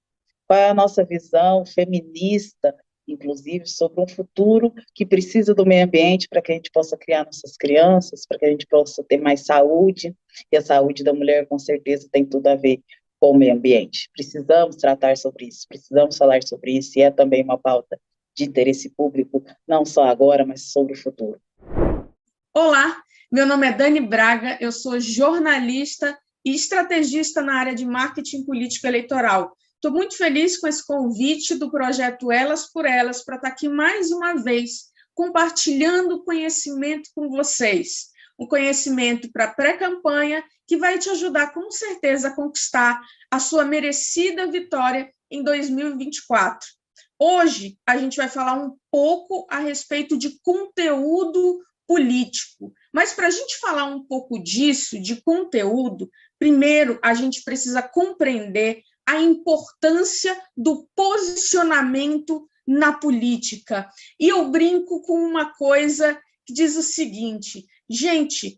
Qual é a nossa visão feminista, inclusive, sobre um futuro que precisa do meio ambiente para que a gente possa criar nossas crianças, para que a gente possa ter mais saúde, e a saúde da mulher, com certeza, tem tudo a ver com o meio ambiente. Precisamos tratar sobre isso, precisamos falar sobre isso, e é também uma pauta de interesse público, não só agora, mas sobre o futuro. Olá, meu nome é Dani Braga, eu sou jornalista e estrategista na área de marketing político eleitoral. Estou muito feliz com esse convite do projeto Elas por Elas para estar aqui mais uma vez compartilhando conhecimento com vocês. Um conhecimento para pré-campanha que vai te ajudar com certeza a conquistar a sua merecida vitória em 2024. Hoje a gente vai falar um pouco a respeito de conteúdo político. Mas para a gente falar um pouco disso, de conteúdo, primeiro a gente precisa compreender a importância do posicionamento na política. E eu brinco com uma coisa que diz o seguinte, gente,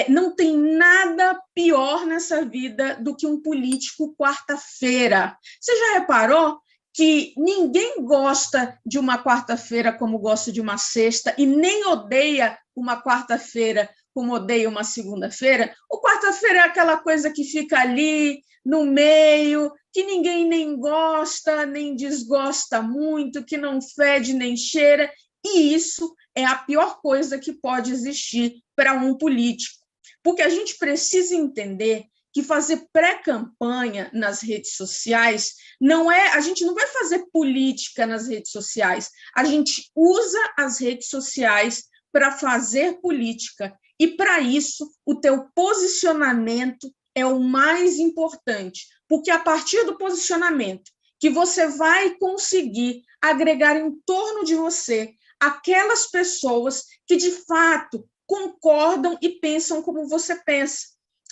não tem nada pior nessa vida do que um político quarta-feira. Você já reparou que ninguém gosta de uma quarta-feira como gosta de uma sexta e nem odeia uma quarta-feira como odeia uma segunda-feira? O quarta-feira é aquela coisa que fica ali no meio, que ninguém nem gosta, nem desgosta muito, que não fede nem cheira, e isso é a pior coisa que pode existir para um político, porque a gente precisa entender que fazer pré-campanha nas redes sociais a gente não vai fazer política nas redes sociais, a gente usa as redes sociais para fazer política, e para isso o teu posicionamento é o mais importante, porque a partir do posicionamento que você vai conseguir agregar em torno de você aquelas pessoas que de fato concordam e pensam como você pensa.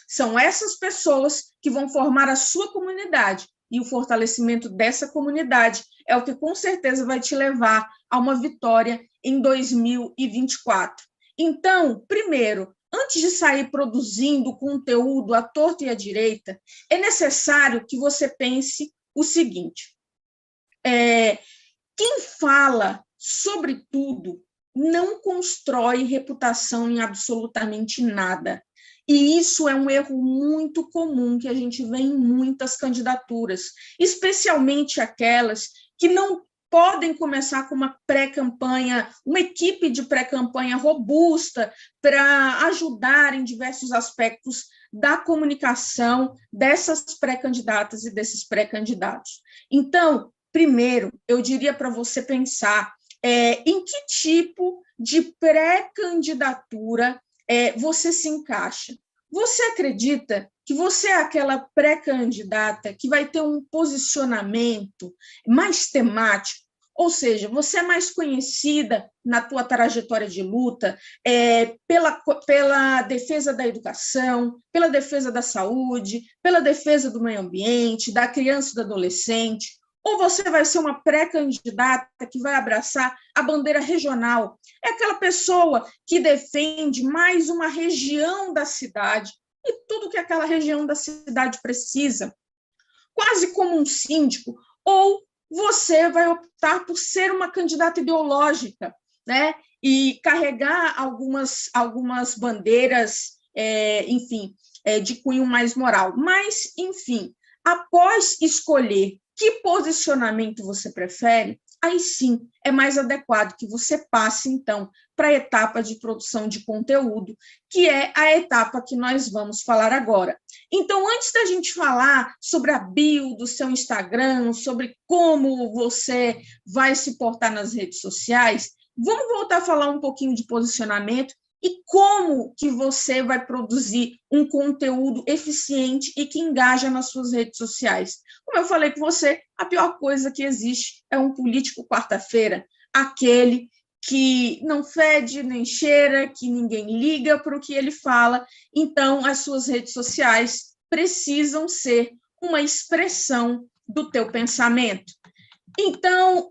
São essas pessoas que vão formar a sua comunidade, e o fortalecimento dessa comunidade é o que com certeza vai te levar a uma vitória em 2024. Então, primeiro, antes de sair produzindo conteúdo à torta e à direita, é necessário que você pense o seguinte, quem fala sobre tudo não constrói reputação em absolutamente nada. E isso é um erro muito comum que a gente vê em muitas candidaturas, especialmente aquelas que não podem começar com uma pré-campanha, uma equipe de pré-campanha robusta para ajudar em diversos aspectos da comunicação dessas pré-candidatas e desses pré-candidatos. Então, primeiro, eu diria para você pensar em que tipo de pré-candidatura você se encaixa. Você acredita que você é aquela pré-candidata que vai ter um posicionamento mais temático, Ou seja, você é mais conhecida na tua trajetória de luta pela defesa da educação, pela defesa da saúde, pela defesa do meio ambiente, da criança e do adolescente, ou você vai ser uma pré-candidata que vai abraçar a bandeira regional. É aquela pessoa que defende mais uma região da cidade e tudo que aquela região da cidade precisa, quase como um síndico, ou você vai optar por ser uma candidata ideológica, né? E carregar algumas bandeiras, enfim, de cunho mais moral. Mas, enfim, após escolher que posicionamento você prefere, aí sim é mais adequado que você passe, então, para a etapa de produção de conteúdo, que é a etapa que nós vamos falar agora. Então, antes da gente falar sobre a bio do seu Instagram, sobre como você vai se portar nas redes sociais, vamos voltar a falar um pouquinho de posicionamento e como que você vai produzir um conteúdo eficiente e que engaja nas suas redes sociais. Como eu falei com você, a pior coisa que existe é um político quarta-feira, aquele que não fede nem cheira, que ninguém liga para o que ele fala. Então, as suas redes sociais precisam ser uma expressão do teu pensamento. Então,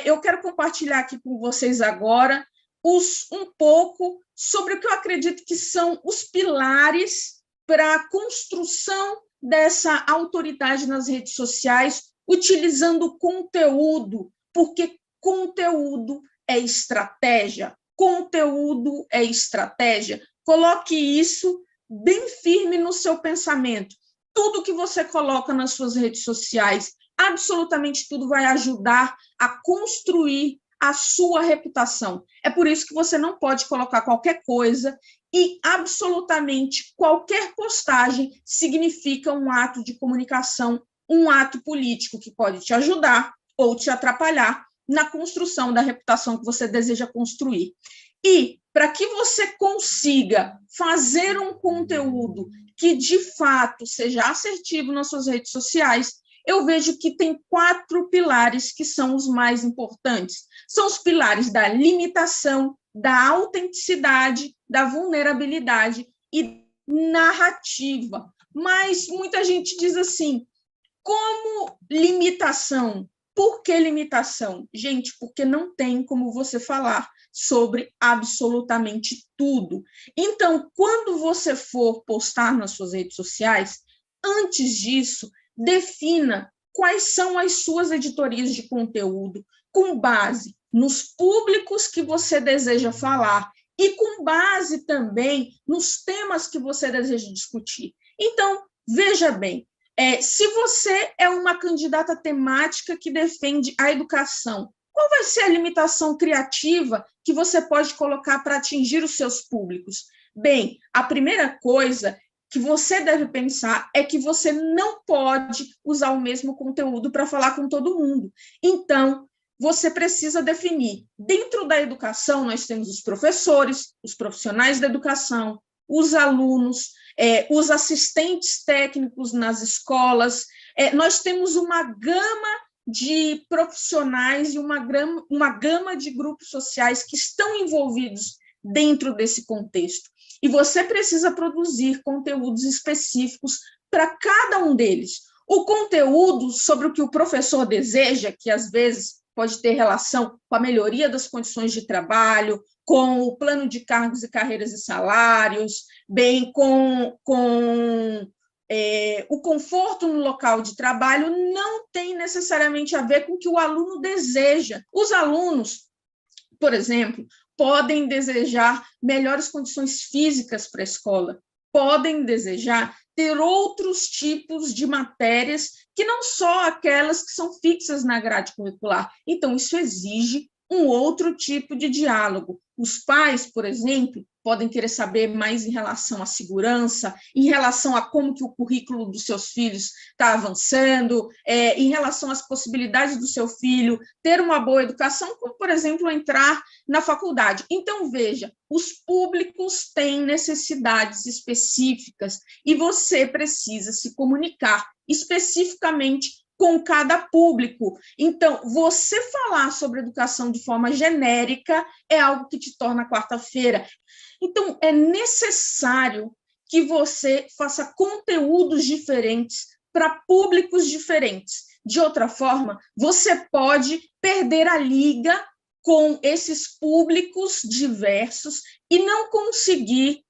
eu quero compartilhar aqui com vocês agora um pouco sobre o que eu acredito que são os pilares para a construção dessa autoridade nas redes sociais, utilizando conteúdo, porque conteúdo é estratégia. Conteúdo é estratégia. Coloque isso bem firme no seu pensamento. Tudo que você coloca nas suas redes sociais, absolutamente tudo vai ajudar a construir a sua reputação. É por isso que você não pode colocar qualquer coisa e absolutamente qualquer postagem significa um ato de comunicação, um ato político que pode te ajudar ou te atrapalhar na construção da reputação que você deseja construir. E para que você consiga fazer um conteúdo que de fato seja assertivo nas suas redes sociais, eu vejo que tem 4 pilares que são os mais importantes. São os pilares da limitação, da autenticidade, da vulnerabilidade e narrativa. Mas muita gente diz assim, como limitação? Por que limitação? Gente, porque não tem como você falar sobre absolutamente tudo. Então, quando você for postar nas suas redes sociais, antes disso, defina quais são as suas editorias de conteúdo com base nos públicos que você deseja falar e com base também nos temas que você deseja discutir. Então, veja bem, se você é uma candidata temática que defende a educação, qual vai ser a limitação criativa que você pode colocar para atingir os seus públicos? Bem, a primeira coisa que você deve pensar é que você não pode usar o mesmo conteúdo para falar com todo mundo. Então, você precisa definir. Dentro da educação, nós temos os professores, os profissionais da educação, os alunos, os assistentes técnicos nas escolas. Nós temos uma gama de profissionais e uma gama de grupos sociais que estão envolvidos dentro desse contexto. E você precisa produzir conteúdos específicos para cada um deles. O conteúdo sobre o que o professor deseja, que às vezes pode ter relação com a melhoria das condições de trabalho, com o plano de cargos e carreiras e salários, bem com o conforto no local de trabalho, não tem necessariamente a ver com o que o aluno deseja. Os alunos, por exemplo, podem desejar melhores condições físicas para a escola, podem desejar ter outros tipos de matérias que não só aquelas que são fixas na grade curricular. Então, isso exige um outro tipo de diálogo. Os pais, por exemplo, podem querer saber mais em relação à segurança, em relação a como que o currículo dos seus filhos está avançando, em relação às possibilidades do seu filho ter uma boa educação, como, por exemplo, entrar na faculdade. Então, veja, os públicos têm necessidades específicas e você precisa se comunicar especificamente com cada público. Então, você falar sobre educação de forma genérica é algo que te torna quarta-feira. Então, é necessário que você faça conteúdos diferentes para públicos diferentes. De outra forma, você pode perder a liga com esses públicos diversos e não conseguir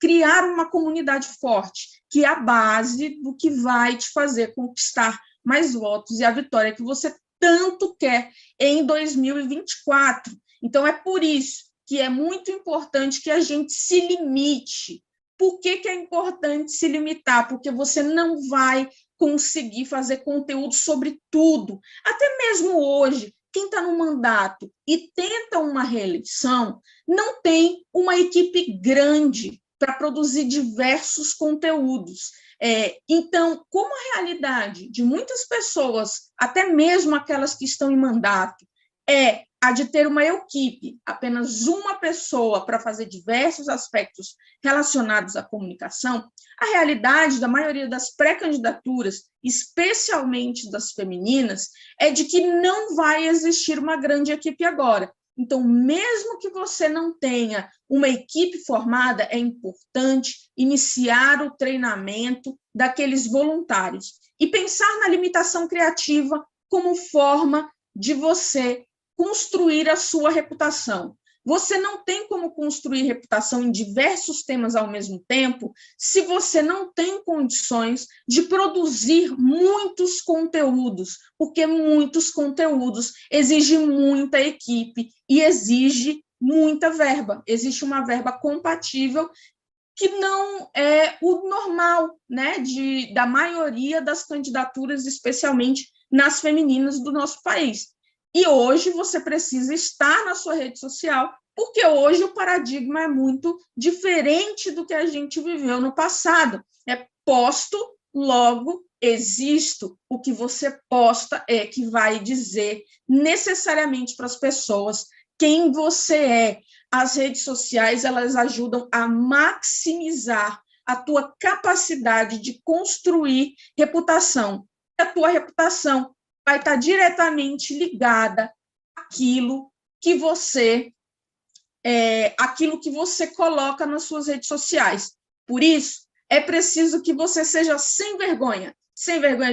criar uma comunidade forte, que é a base do que vai te fazer conquistar mais votos e a vitória que você tanto quer em 2024. Então, é por isso que é muito importante que a gente se limite. Por que é importante se limitar? Porque você não vai conseguir fazer conteúdo sobre tudo. Até mesmo hoje, quem está no mandato e tenta uma reeleição não tem uma equipe grande para produzir diversos conteúdos. Então, como a realidade de muitas pessoas, até mesmo aquelas que estão em mandato, é a de ter uma equipe, apenas uma pessoa para fazer diversos aspectos relacionados à comunicação, a realidade da maioria das pré-candidaturas, especialmente das femininas, é de que não vai existir uma grande equipe agora. Então, mesmo que você não tenha uma equipe formada, é importante iniciar o treinamento daqueles voluntários e pensar na limitação criativa como forma de você construir a sua reputação. Você não tem como construir reputação em diversos temas ao mesmo tempo se você não tem condições de produzir muitos conteúdos, porque muitos conteúdos exigem muita equipe e exige muita verba. Existe uma verba compatível que não é o normal, né, da maioria das candidaturas, especialmente nas femininas do nosso país. E hoje você precisa estar na sua rede social, porque hoje o paradigma é muito diferente do que a gente viveu no passado. É posto, logo existo. O que você posta é que vai dizer necessariamente para as pessoas quem você é. As redes sociais, elas ajudam a maximizar a tua capacidade de construir reputação. A tua reputação vai estar diretamente ligada àquilo que você coloca nas suas redes sociais. Por isso, é preciso que você seja sem vergonha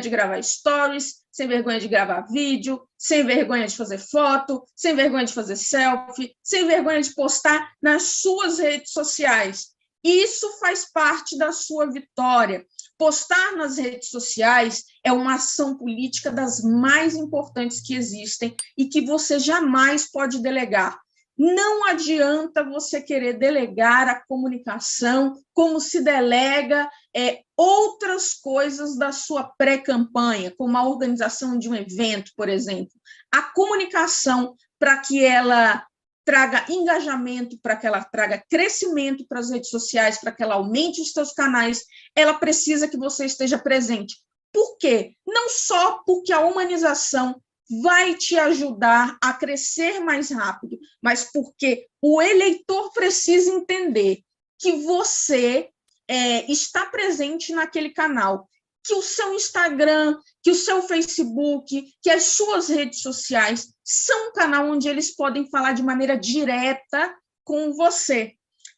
de gravar stories, sem vergonha de gravar vídeo, sem vergonha de fazer foto, sem vergonha de fazer selfie, sem vergonha de postar nas suas redes sociais. Isso faz parte da sua vitória. Postar nas redes sociais é uma ação política das mais importantes que existem e que você jamais pode delegar. Não adianta você querer delegar a comunicação como se delega outras coisas da sua pré-campanha, como a organização de um evento, por exemplo. A comunicação, para que ela traga engajamento, para que ela traga crescimento para as redes sociais, para que ela aumente os seus canais, ela precisa que você esteja presente. Por quê? Não só porque a humanização vai te ajudar a crescer mais rápido, mas porque o eleitor precisa entender que você está presente naquele canal, que o seu Instagram, que o seu Facebook, que as suas redes sociais são um canal onde eles podem falar de maneira direta com você.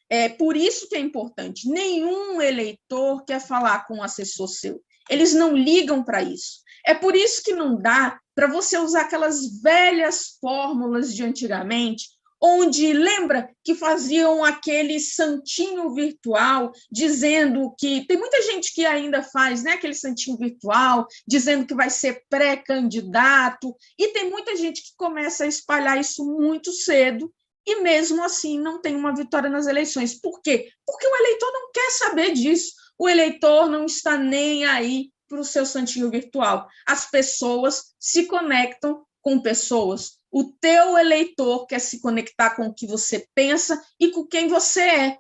É por isso que é importante. Nenhum eleitor quer falar com um assessor seu. Eles não ligam para isso. É por isso que não dá para você usar aquelas velhas fórmulas de antigamente, onde, lembra que faziam aquele santinho virtual, dizendo que... Tem muita gente que ainda faz, né, aquele santinho virtual, dizendo que vai ser pré-candidato, e tem muita gente que começa a espalhar isso muito cedo, e mesmo assim não tem uma vitória nas eleições. Por quê? Porque o eleitor não quer saber disso. O eleitor não está nem aí para o seu santinho virtual. As pessoas se conectam com pessoas. O teu eleitor quer se conectar com o que você pensa e com quem você é.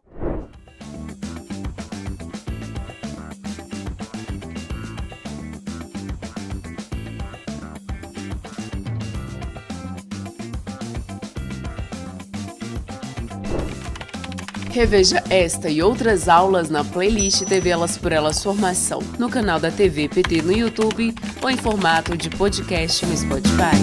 Reveja esta e outras aulas na playlist TV Elas por Elas Formação, no canal da TV PT no YouTube ou em formato de podcast no Spotify.